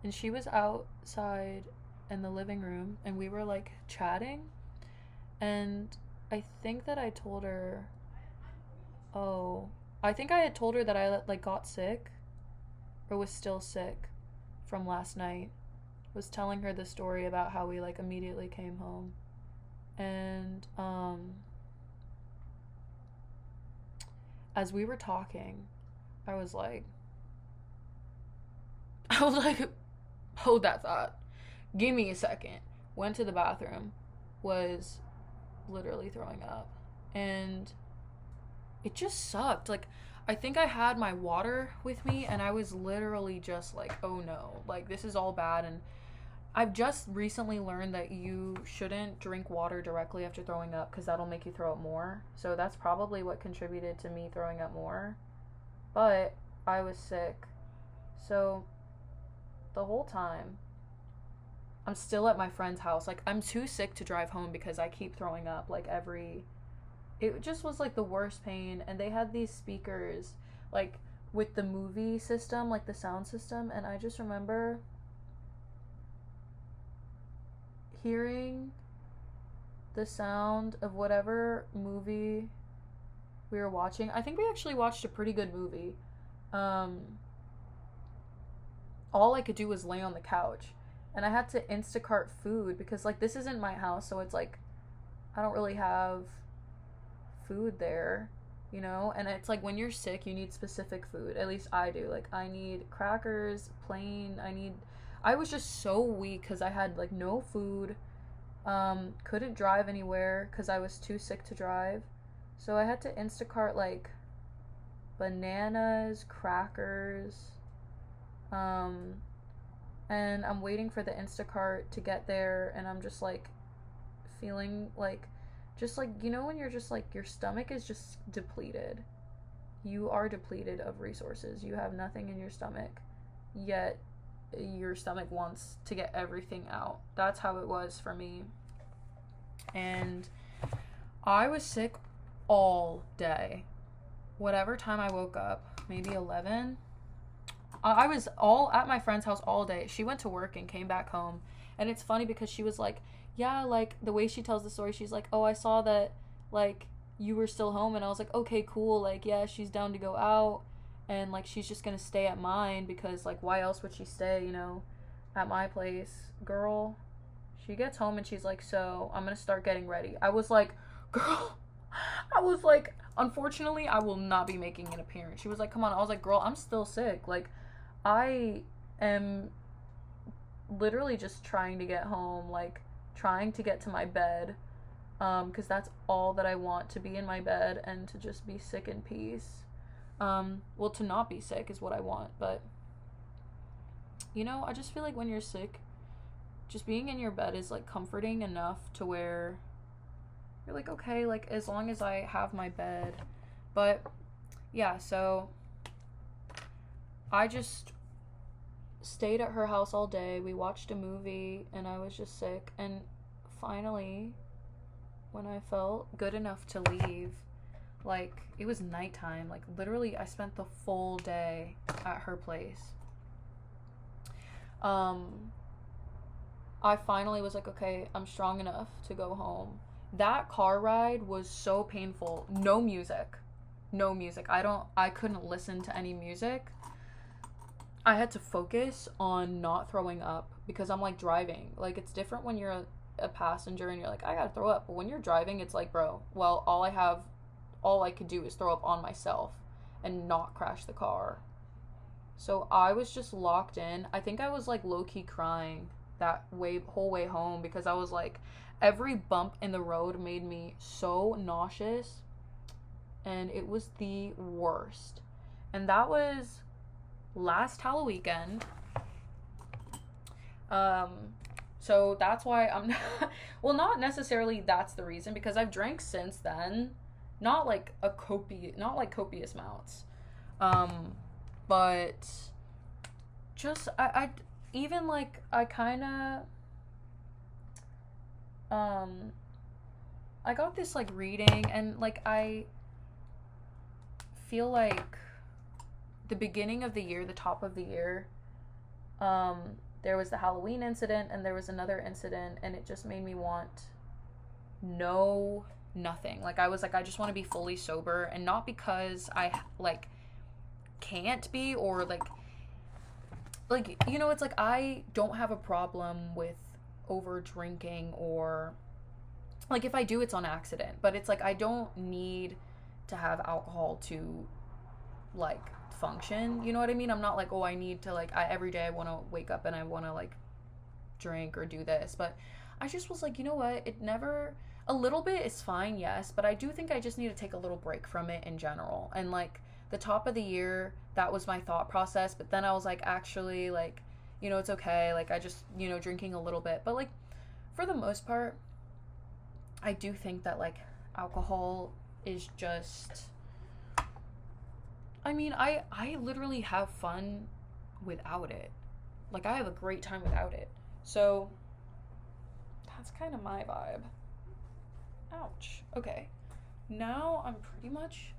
and she was outside in the living room, and we were like chatting, and I think that I told her, I think I had told her that I like got sick or was still sick from last night. Was telling her the story about how we like immediately came home. And as we were talking, I was like, hold that thought, give me a second. Went to the bathroom, was literally throwing up, and it just sucked. Like, I think I had my water with me, and I was literally just like, oh no, like this is all bad. And I've just recently learned that you shouldn't drink water directly after throwing up because that'll make you throw up more. So that's probably what contributed to me throwing up more. But I was sick. So the whole time I'm still at my friend's house. Like, I'm too sick to drive home because I keep throwing up like it just was like the worst pain. And they had these speakers like with the movie system, like the sound system, and I just remember hearing the sound of whatever movie we were watching. I think we actually watched a pretty good movie. All I could do was lay on the couch, and I had to Instacart food because like this isn't my house, so it's like I don't really have food there, you know? And it's like when you're sick, you need specific food. At least I do. Like, I need crackers, plain. I was just so weak because I had like no food. Couldn't drive anywhere because I was too sick to drive. So I had to Instacart like bananas, crackers, and I'm waiting for the Instacart to get there, and I'm just like feeling like, just like, you know, when you're just like, your stomach is just depleted. You are depleted of resources. You have nothing in your stomach, yet your stomach wants to get everything out. That's how it was for me. And I was sick all day. Whatever time I woke up, maybe 11. I was all at my friend's house all day. She went to work and came back home. And it's funny because she was like, yeah, like, the way she tells the story, she's like, oh, I saw that, like, you were still home. And I was like, okay, cool. Like, yeah, she's down to go out. And, like, she's just gonna stay at mine because, like, why else would she stay, you know, at my place? Girl, she gets home and she's like, so, I'm gonna start getting ready. I was like, girl, I was like, unfortunately, I will not be making an appearance. She was like, come on. I was like, girl, I'm still sick. Like, I am literally just trying to get home, like, trying to get to my bed, because that's all that I want, to be in my bed and to just be sick in peace. Well, to not be sick is what I want, but, you know, I just feel like when you're sick, just being in your bed is, like, comforting enough to where you're like, okay, like, as long as I have my bed. But, yeah, so I just stayed at her house all day. We watched a movie, and I was just sick. And finally, when I felt good enough to leave, like, it was nighttime. Like, literally, I spent the full day at her place. I finally was like, okay, I'm strong enough to go home. That car ride was so painful. No music. I couldn't listen to any music. I had to focus on not throwing up because I'm, like, driving. Like, it's different when you're a passenger and you're like, I gotta throw up. But when you're driving, it's like, bro, well, all I could do is throw up on myself and not crash the car. So I was just locked in. I think I was, like, low-key crying that whole way home because I was like, every bump in the road made me so nauseous, and it was the worst. And that was last Halloweekend. So that's why I'm not, well, not necessarily that's the reason, because I've drank since then, not like copious amounts, but just I even like I kind of I got this like reading, and like I feel like the beginning of the year, the top of the year, there was the Halloween incident and there was another incident, and it just made me want nothing. Like, I was like, I just want to be fully sober, and not because I like can't be, or like you know, it's like I don't have a problem with over drinking, or like if I do, it's on accident, but it's like I don't need to have alcohol to like function, you know what I mean? I'm not like, oh, I need to like, every day I want to wake up and I want to like drink or do this, but I just was like, you know what, a little bit is fine, yes, but I do think I just need to take a little break from it in general. And like the top of the year, that was my thought process, but then I was like, actually, like, you know, it's okay, like I just, you know, drinking a little bit, but like for the most part, I do think that like alcohol is just, I mean, I literally have fun without it. Like, I have a great time without it. So, that's kind of my vibe. Ouch. Okay. Now I'm pretty much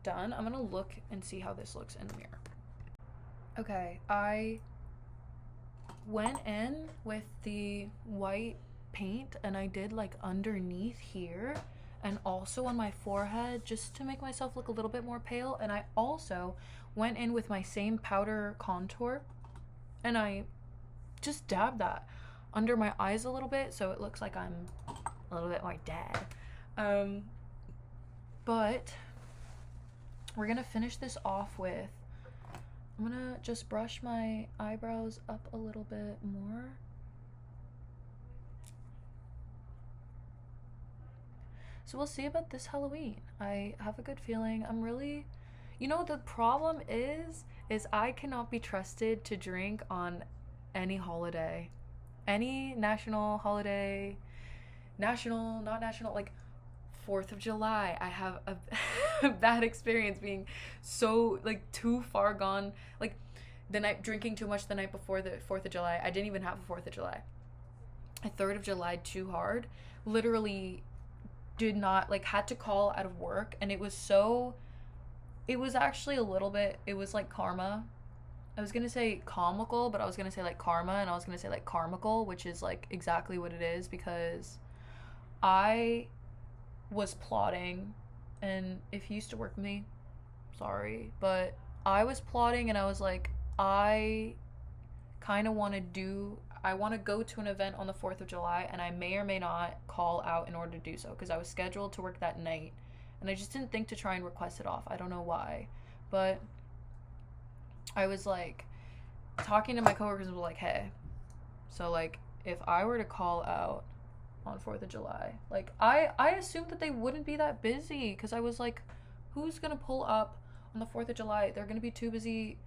done. I'm gonna look and see how this looks in the mirror. Okay, I went in with the white paint, and I did like underneath here and also on my forehead, just to make myself look a little bit more pale. And I also went in with my same powder contour, and I just dabbed that under my eyes a little bit, so it looks like I'm a little bit more dead. But we're gonna finish this off with, I'm gonna just brush my eyebrows up a little bit more. So we'll see about this Halloween. I have a good feeling. I'm really, you know, the problem is I cannot be trusted to drink on any holiday. Any national holiday, national, not national, like 4th of July. I have a bad experience being so, like, too far gone. Like, the night, drinking too much the night before the 4th of July. I didn't even have a 4th of July. A 3rd of July too hard. Literally did not, like, had to call out of work, and it was actually a little bit, it was like karma. I was gonna say comical, but I was gonna say like karma, and I was gonna say like karmical, which is like exactly what it is, because I was plotting, and if you used to work with me, sorry, but I was plotting, and I was like, I kind of want to go to an event on the 4th of July, and I may or may not call out in order to do so, because I was scheduled to work that night, and I just didn't think to try and request it off. I don't know why, but I was like talking to my coworkers and was like, hey, so like if I were to call out on 4th of July, like I assumed that they wouldn't be that busy, because I was like, who's gonna pull up on the 4th of July? They're gonna be too busy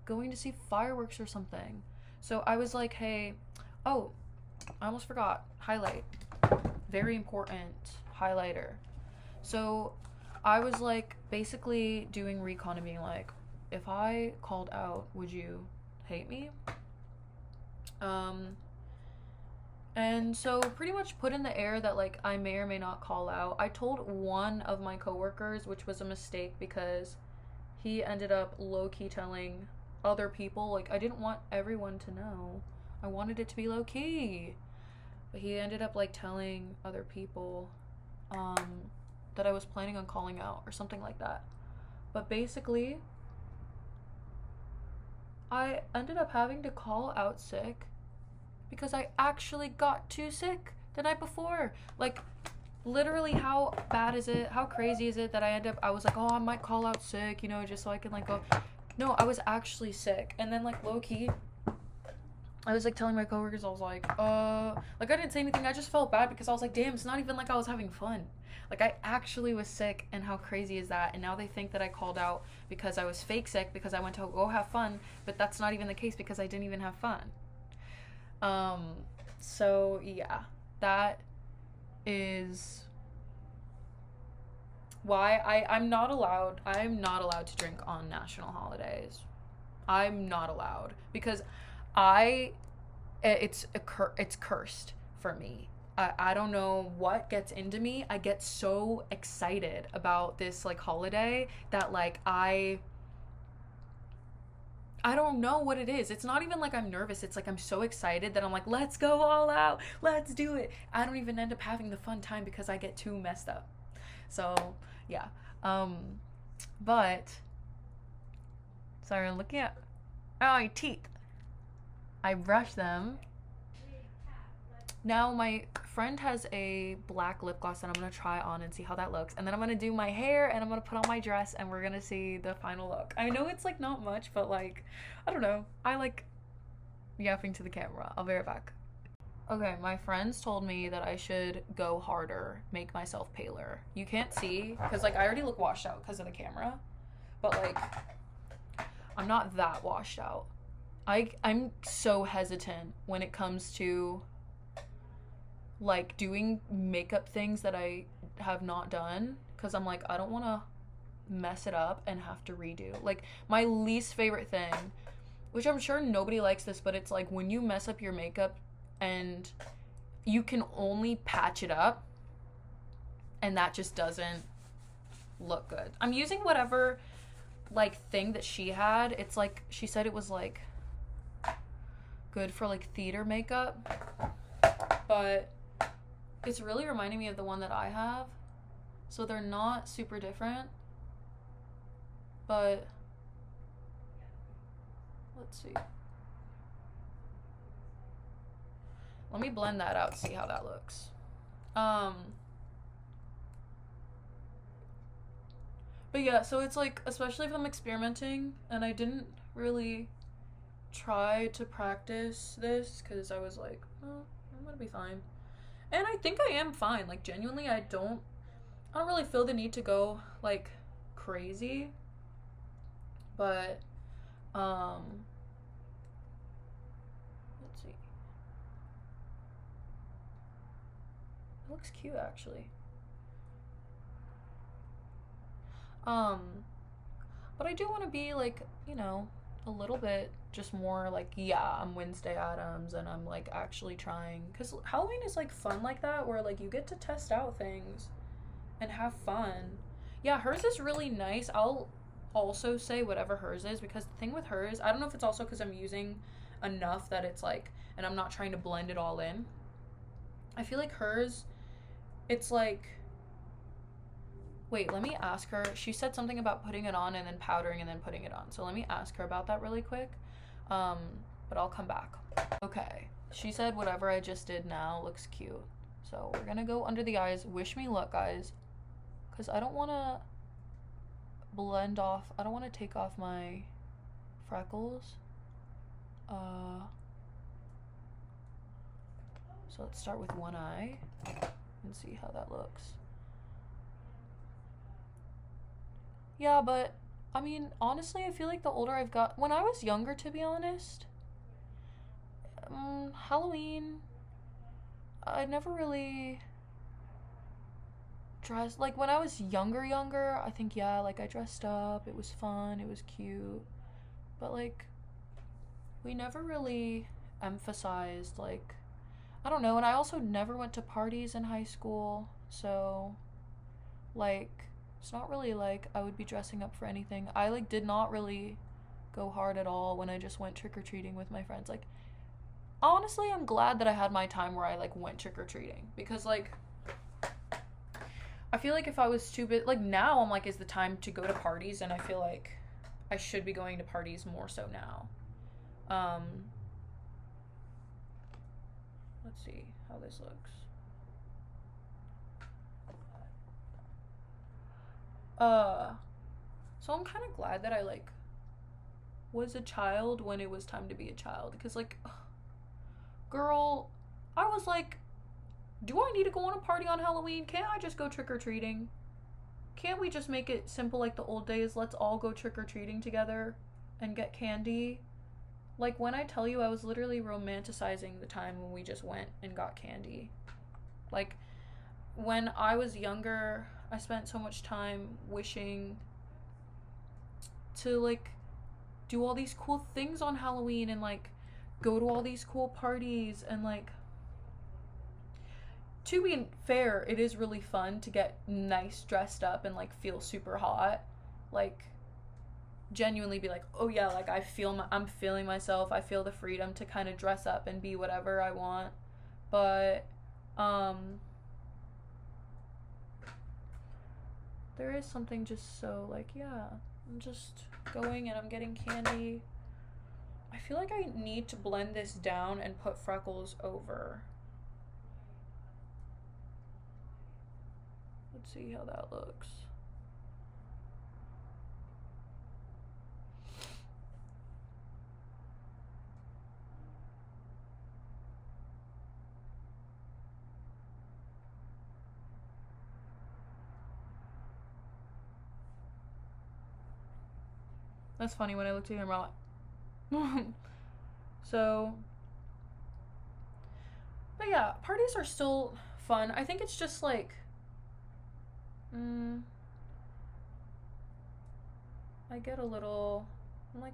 going to see fireworks or something. So I was like, hey, oh, I almost forgot, highlight, very important, highlighter. So I was like basically doing recon and being like, if I called out, would you hate me? And so pretty much put in the air that like I may or may not call out. I told one of my coworkers, which was a mistake, because he ended up low-key telling other people. Like, I didn't want everyone to know. I wanted it to be low-key. But he ended up like telling other people that I was planning on calling out or something like that. But basically, I ended up having to call out sick because I actually got too sick the night before. Like, literally, how bad is it? How crazy is it that I was like, oh, I might call out sick, you know, just so I can like go. No, I was actually sick. And then like low-key, I was like telling my coworkers, I was like I didn't say anything. I just felt bad because I was like, damn, it's not even like I was having fun. Like, I actually was sick, and how crazy is that? And now they think that I called out because I was fake sick because I went to go have fun, but that's not even the case because I didn't even have fun. So yeah, that is why I'm not allowed to drink on national holidays. I'm not allowed because it's cursed for me. I don't know what gets into me. I get so excited about this like holiday that like I don't know what it is. It's not even like I'm nervous. It's like I'm so excited that I'm like, let's go all out. Let's do it. I don't even end up having the fun time because I get too messed up. So, yeah. But sorry, I'm looking at my teeth. I brush them. Now my friend has a black lip gloss that I'm going to try on and see how that looks. And then I'm going to do my hair and I'm going to put on my dress and we're going to see the final look. I know it's like not much, but like, I don't know. I like yapping to the camera. I'll be right back. Okay, my friends told me that I should go harder, make myself paler. You can't see because like I already look washed out because of the camera. But like, I'm not that washed out. I'm so hesitant when it comes to like doing makeup things that I have not done, because I'm like, I don't want to mess it up and have to redo. Like, my least favorite thing, which I'm sure nobody likes this, but it's like when you mess up your makeup and you can only patch it up and that just doesn't look good. I'm using whatever like thing that she had. It's like, she said it was like good for like theater makeup, but it's really reminding me of the one that I have. So they're not super different, but let's see. Let me blend that out, see how that looks. But yeah, so it's like, especially if I'm experimenting, and I didn't really try to practice this because I was like, oh, I'm gonna be fine. And I think I am fine. Like, genuinely, I don't really feel the need to go like crazy. But let's see. It looks cute actually. Um, but I do want to be like, a little bit just more like, yeah, I'm Wednesday Addams and I'm like actually trying, because Halloween is like fun like that, where like you get to test out things and have fun. Yeah, hers is really nice. I'll also say whatever hers is, because the thing with hers, I don't know if it's also because I'm using enough that it's like, and I'm not trying to blend it all in. I feel like hers, it's like, wait, let me ask her. She said something about putting it on and then powdering and then putting it on. So let me ask her about that really quick. But I'll come back. Okay. She said whatever I just did now looks cute. So we're gonna go under the eyes. Wish me luck, guys. Because I don't want to blend off. I don't want to take off my freckles. So let's start with one eye and see how that looks. Yeah, but I mean, honestly, I feel like the older I've got, when I was younger, to be honest, Halloween, I never really dressed, like when I was younger, I think, yeah, like I dressed up, it was fun, it was cute, but like, we never really emphasized, like, I don't know, and I also never went to parties in high school, so, like, it's not really like I would be dressing up for anything. I like did not really go hard at all when I just went trick-or-treating with my friends. Like, honestly, I'm glad that I had my time where I like went trick-or-treating, because like I feel like if I was too bit, like now I'm like, is the time to go to parties, and I feel like I should be going to parties more so now. Let's see how this looks. So I'm kind of glad that I like was a child when it was time to be a child, because like, girl, I was like, do I need to go on a party on Halloween? Can't I just go trick-or-treating? Can't we just make it simple like the old days? Let's all go trick-or-treating together and get candy. Like, when I tell you, I was literally romanticizing the time when we just went and got candy. Like, when I was younger, I spent so much time wishing to like do all these cool things on Halloween and like go to all these cool parties, and like, to be fair, it is really fun to get nice dressed up and like feel super hot. Like, genuinely be like, oh yeah, like I'm feeling myself. I feel the freedom to kind of dress up and be whatever I want. But there is something just so like, yeah, I'm just going and I'm getting candy. I feel like I need to blend this down and put freckles over. Let's see how that looks. That's funny, when I looked at him, I'm like, so, but yeah, parties are still fun. I think it's just like, I get a little, I'm like,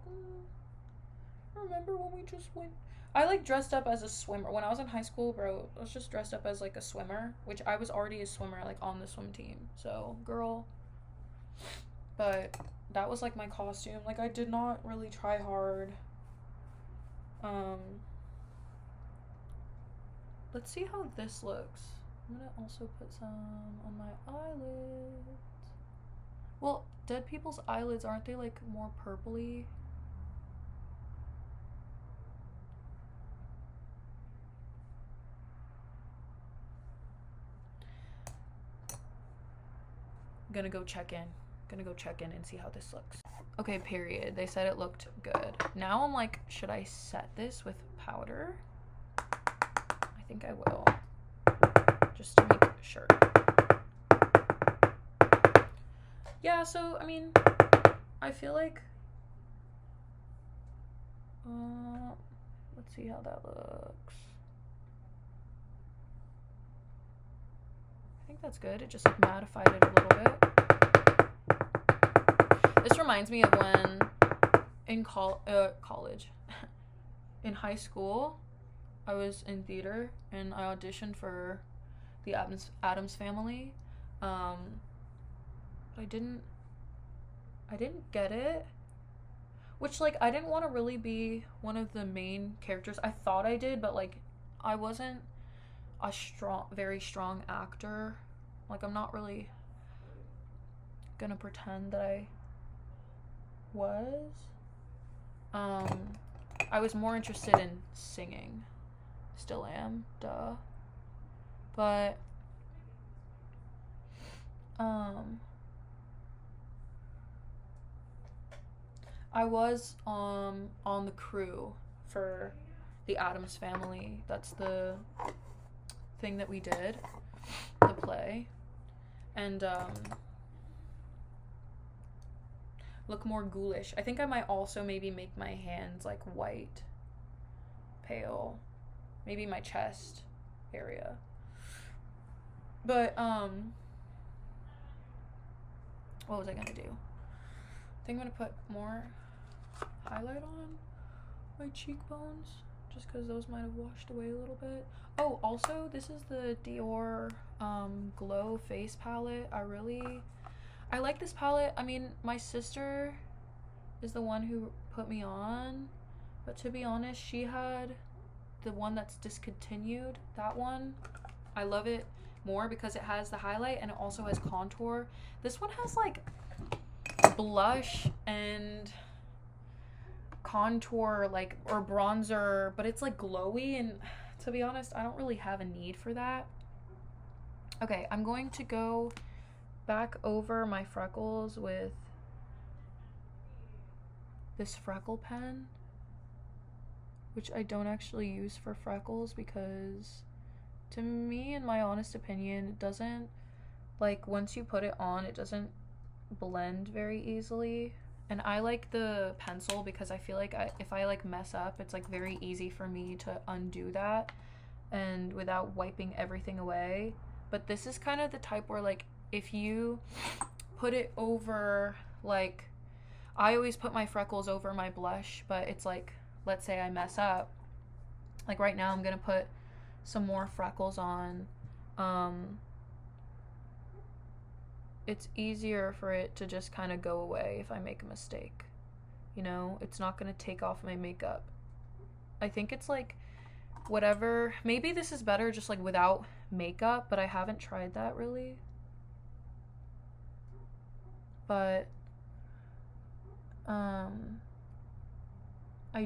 remember when we just went? I like dressed up as a swimmer. When I was in high school, bro, I was just dressed up as like a swimmer, which I was already a swimmer, like on the swim team. So, girl. But that was like my costume. Like, I did not really try hard. Let's see how this looks. I'm gonna also put some on my eyelids. Well, dead people's eyelids, aren't they like more purpley? I'm gonna go check in. gonna go check in and see how this looks. Okay, period. They said it looked good. Now I'm like, should I set this with powder? I think I will, just to make sure. Yeah, so I mean, I feel like let's see how that looks. I think that's good. It just like mattified it a little bit. This reminds me of when in college, in high school, I was in theater and I auditioned for the Addams Family. I didn't get it, which like I didn't want to really be one of the main characters. I thought I did, but like I wasn't a very strong actor. Like I'm not really gonna pretend that I was. I was more interested in singing. Still am, duh. But I was on the crew for the Addams Family. That's the thing that we did, the play. And look more ghoulish. I think I might also maybe make my hands like white, pale, maybe my chest area. But what was I gonna do? I think I'm gonna put more highlight on my cheekbones, just because those might have washed away a little bit. Oh, also, this is the Dior Glow Face Palette. I like this palette. I mean, my sister is the one who put me on, but to be honest, she had the one that's discontinued. That one, I love it more because it has the highlight and it also has contour. This one has like blush and contour, like, or bronzer, but it's like glowy, and to be honest, I don't really have a need for that. Okay, I'm going to go back over my freckles with this freckle pen, which I don't actually use for freckles because to me, in my honest opinion, it doesn't, like, once you put it on, it doesn't blend very easily. And I like the pencil because I feel like if I like mess up, it's like very easy for me to undo that and without wiping everything away. But this is kind of the type where like if you put it over, like I always put my freckles over my blush, but it's like, let's say I mess up, like right now I'm gonna put some more freckles on. It's easier for it to just kind of go away if I make a mistake. You know, it's not gonna take off my makeup. I think it's like whatever, maybe this is better just like without makeup, but I haven't tried that really. But I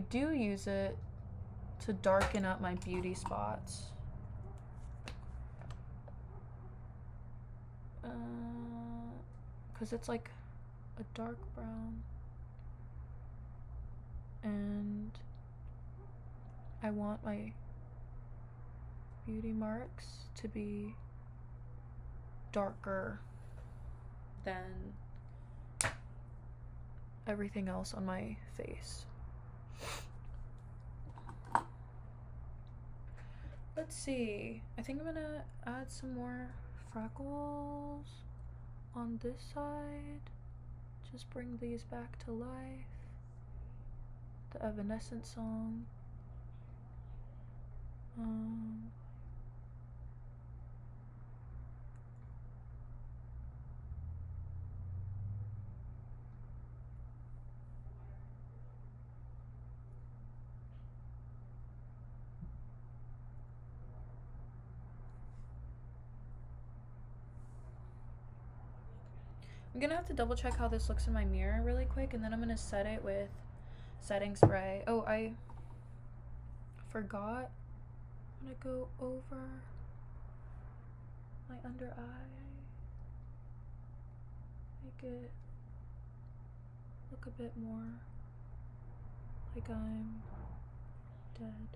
do use it to darken up my beauty spots. Because it's like a dark brown and I want my beauty marks to be darker than everything else on my face. Let's see, I think I'm gonna add some more freckles on this side. Just bring these back to life. The Evanescence song. I'm gonna have to double check how this looks in my mirror really quick, and then I'm gonna set it with setting spray. Oh, I forgot. I'm gonna go over my under eye. Make it look a bit more like I'm dead.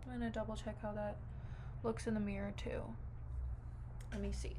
I'm gonna double check how that looks in the mirror too. Let me see.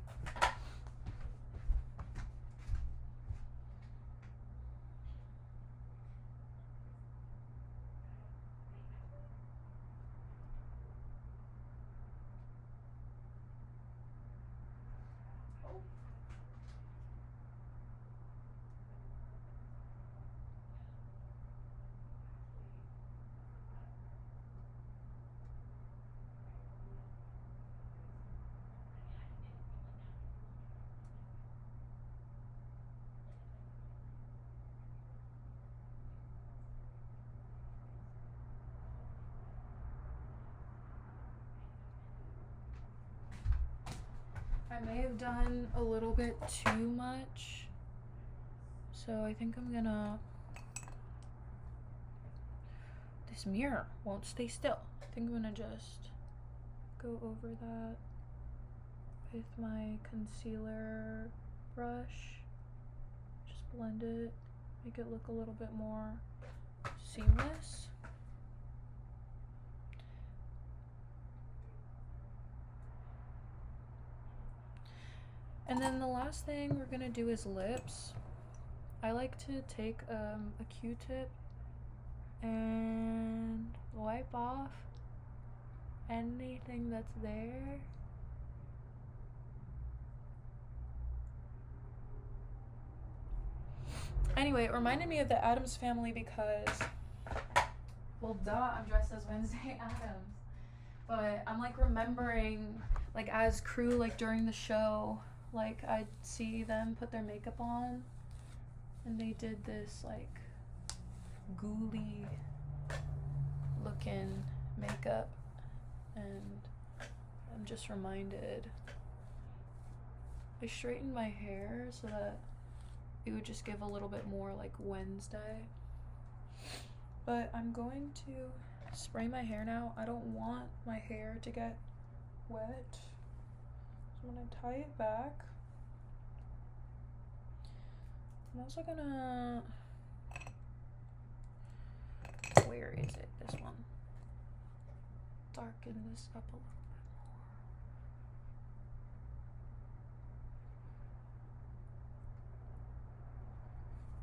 I may have done a little bit too much, so I think I'm gonna, this mirror won't stay still. I think I'm gonna just go over that with my concealer brush, just blend it, make it look a little bit more seamless. And then the last thing we're gonna do is lips. I like to take a Q-tip and wipe off anything that's there. Anyway, it reminded me of the Addams Family because, well, duh, I'm dressed as Wednesday Addams. But I'm like remembering, like as crew, like during the show, like I'd see them put their makeup on and they did this like ghoulish looking makeup, and I'm just reminded. I straightened my hair so that it would just give a little bit more like Wednesday. But I'm going to spray my hair now. I don't want my hair to get wet. So I'm gonna tie it back. I'm also gonna, where is it? This one. Darken this up a little bit more.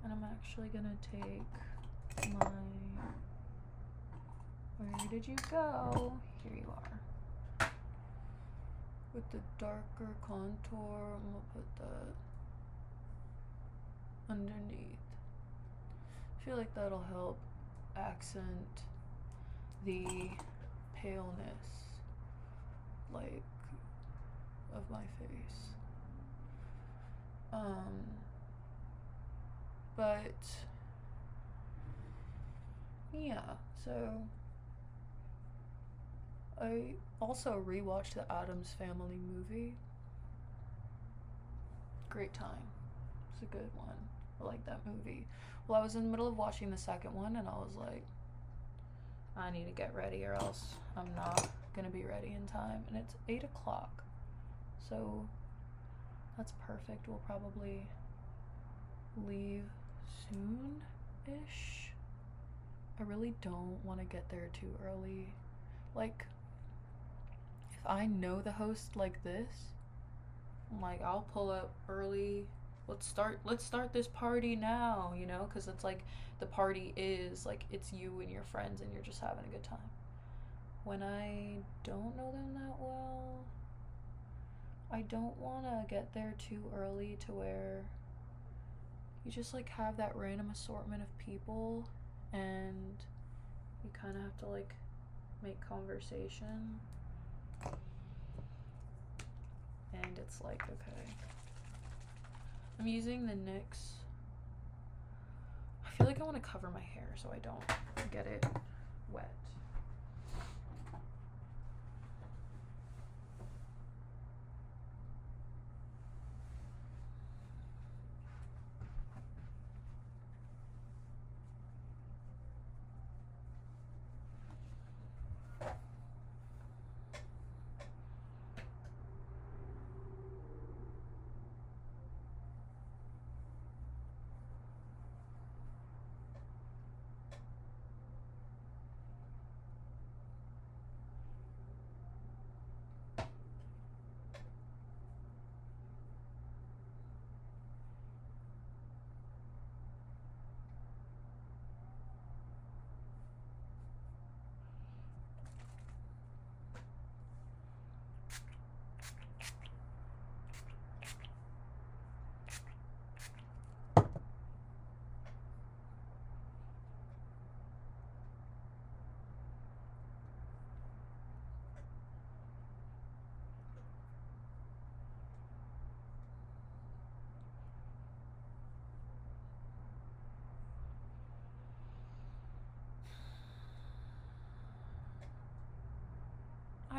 And I'm actually gonna take my, where did you go? Here you are. With the darker contour, I'm gonna put that underneath. I feel like that'll help accent the paleness, like, of my face. But yeah, so I also rewatched the Addams Family movie. Great time. It's a good one. I like that movie. Well, I was in the middle of watching the second one and I was like, I need to get ready or else I'm not gonna be ready in time. And it's 8 o'clock. So that's perfect. We'll probably leave soon-ish. I really don't want to get there too early. Like, if I know the host like this, I'm like, I'll pull up early. Let's start this party now, you know, because it's like the party is like it's you and your friends and you're just having a good time. When I don't know them that well, I don't want to get there too early to where you just like have that random assortment of people and you kind of have to like make conversation. And it's like, okay. I'm using the NYX. I feel like I want to cover my hair so I don't get it wet.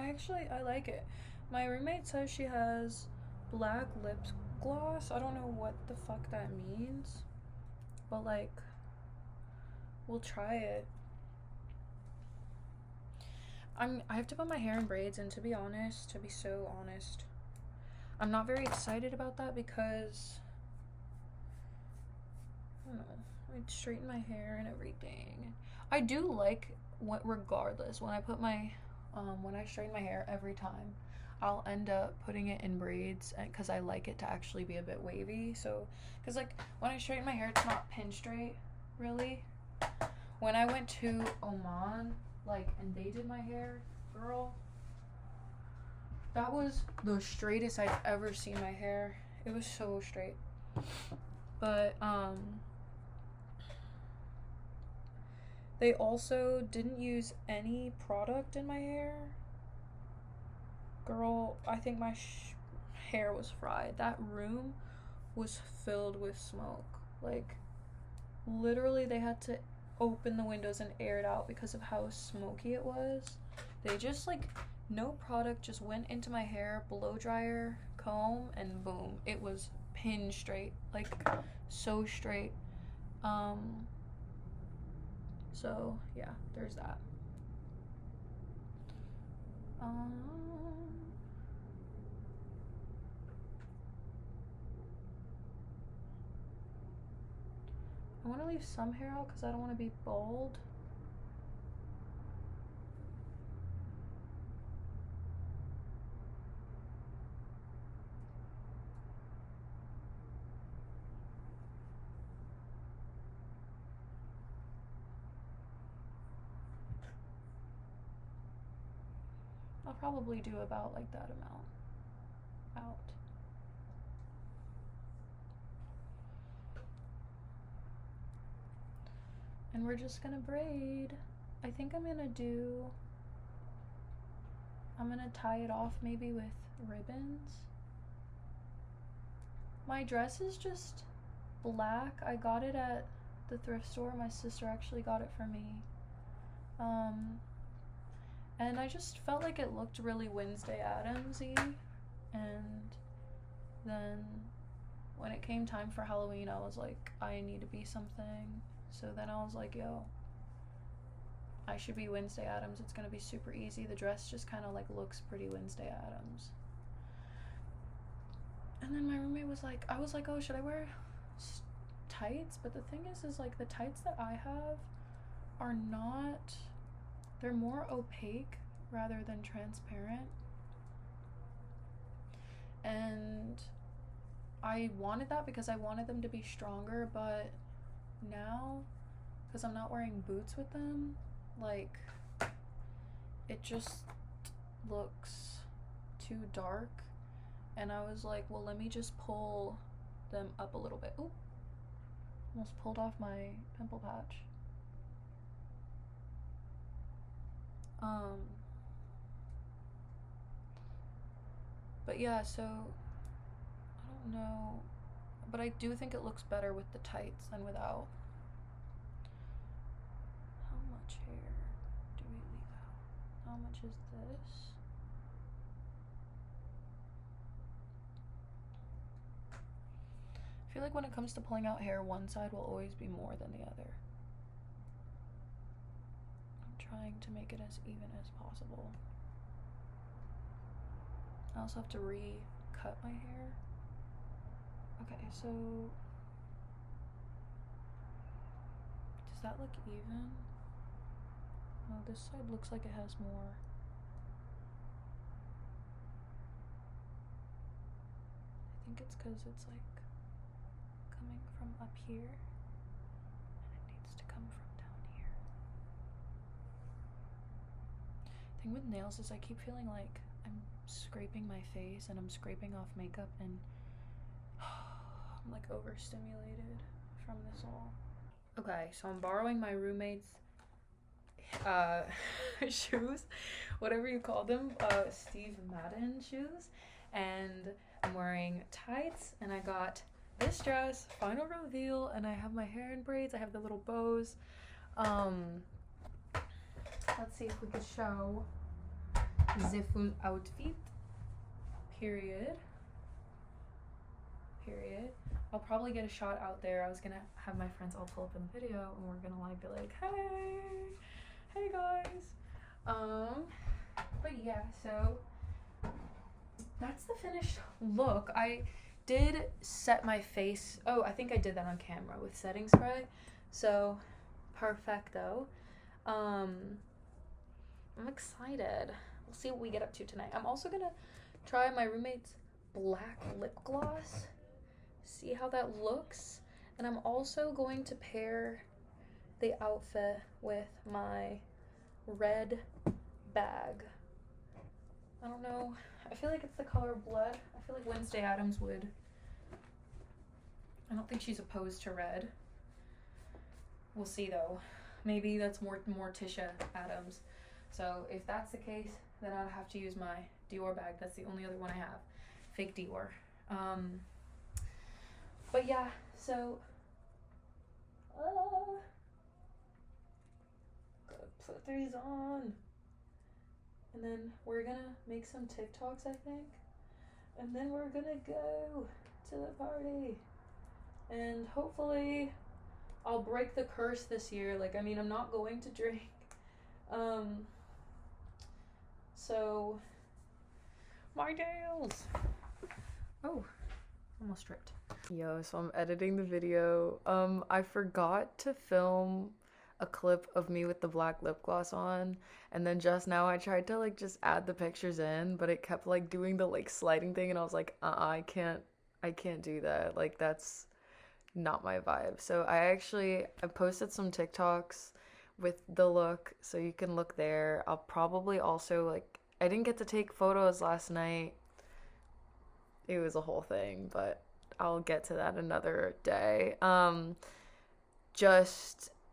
I like it. My roommate says she has black lip gloss. I don't know what the fuck that means, but like, we'll try it. I have to put my hair in braids, and to be so honest, I'm not very excited about that because I don't know, I'd straighten my hair and everything. I do like regardless, when I put my when I straighten my hair every time, I'll end up putting it in braids because I like it to actually be a bit wavy. So, because like when I straighten my hair, it's not pin straight, really. When I went to Oman, like, and they did my hair, girl, that was the straightest I've ever seen my hair. It was so straight. But, they also didn't use any product in my hair. Girl, I think my hair was fried. That room was filled with smoke. Like, literally, they had to open the windows and air it out because of how smoky it was. They just, like, no product, just went into my hair, blow dryer, comb, and boom, it was pin straight, like, so straight. So yeah, there's that. I want to leave some hair out because I don't want to be bald. I'll probably do about like that amount out. And we're just gonna braid. I think I'm gonna tie it off maybe with ribbons. My dress is just black. I got it at the thrift store. My sister actually got it for me. And I just felt like it looked really Wednesday Addams-y. And then when it came time for Halloween, I was like, I need to be something. So then I was like, yo, I should be Wednesday Addams. It's gonna be super easy. The dress just kind of like looks pretty Wednesday Addams. And then my roommate was like, I was like, oh, should I wear tights? But the thing is like the tights that I have are not, they're more opaque rather than transparent. And I wanted that because I wanted them to be stronger, but now, because I'm not wearing boots with them, like, it just looks too dark. And I was like, well, let me just pull them up a little bit. Ooh, almost pulled off my pimple patch. But yeah, so I don't know, but I do think it looks better with the tights than without. How much hair do we leave out? How much is this? I feel like when it comes to pulling out hair, one side will always be more than the other. I'm trying to make it as even as possible. I also have to re-cut my hair. Okay, so does that look even? No, this side looks like it has more. I think it's because it's like coming from up here and it needs to come from down here. The thing with nails is I keep feeling like I'm scraping my face and I'm scraping off makeup and I'm like overstimulated from this all. Okay, so I'm borrowing my roommate's shoes, whatever you call them, Steve Madden shoes, and I'm wearing tights, and I got this dress, final reveal, and I have my hair in braids, I have the little bows. Let's see if we could show the full outfit. Period. I'll probably get a shot out there. I was gonna have my friends all pull up in the video and we're gonna like be like, hey guys. But yeah, so that's the finished look. I did set my face. Oh, I think I did that on camera with setting spray. So perfecto. I'm excited. We'll see what we get up to tonight. I'm also gonna try my roommate's black lip gloss, see how that looks, and I'm also going to pair the outfit with my red bag. I don't know, I feel like it's the color blood. I feel like Wednesday Addams would. I don't think she's opposed to red. We'll see though. Maybe that's more Tisha Addams. So if that's the case, then I'll have to use my Dior bag. That's the only other one I have. Fake Dior. But yeah, so gotta put these on. And then we're gonna make some TikToks, I think. And then we're gonna go to the party. And hopefully I'll break the curse this year. Like, I mean, I'm not going to drink. So my nails. Oh, almost tripped. Yo, so I'm editing the video. I forgot to film a clip of me with the black lip gloss on, and then just now I tried to like just add the pictures in, but it kept like doing the like sliding thing, and I was like, I can't do that. Like, that's not my vibe. So I posted some TikToks with the look, so you can look there. I'll probably also like, I didn't get to take photos last night. It was a whole thing, but I'll get to that another day.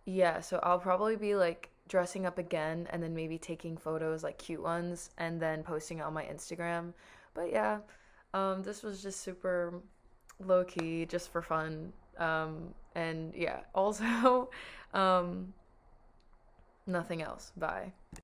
Yeah, so I'll probably be like dressing up again and then maybe taking photos, like cute ones, and then posting it on my Instagram. But yeah, this was just super low-key, just for fun. And yeah, also, nothing else. Bye.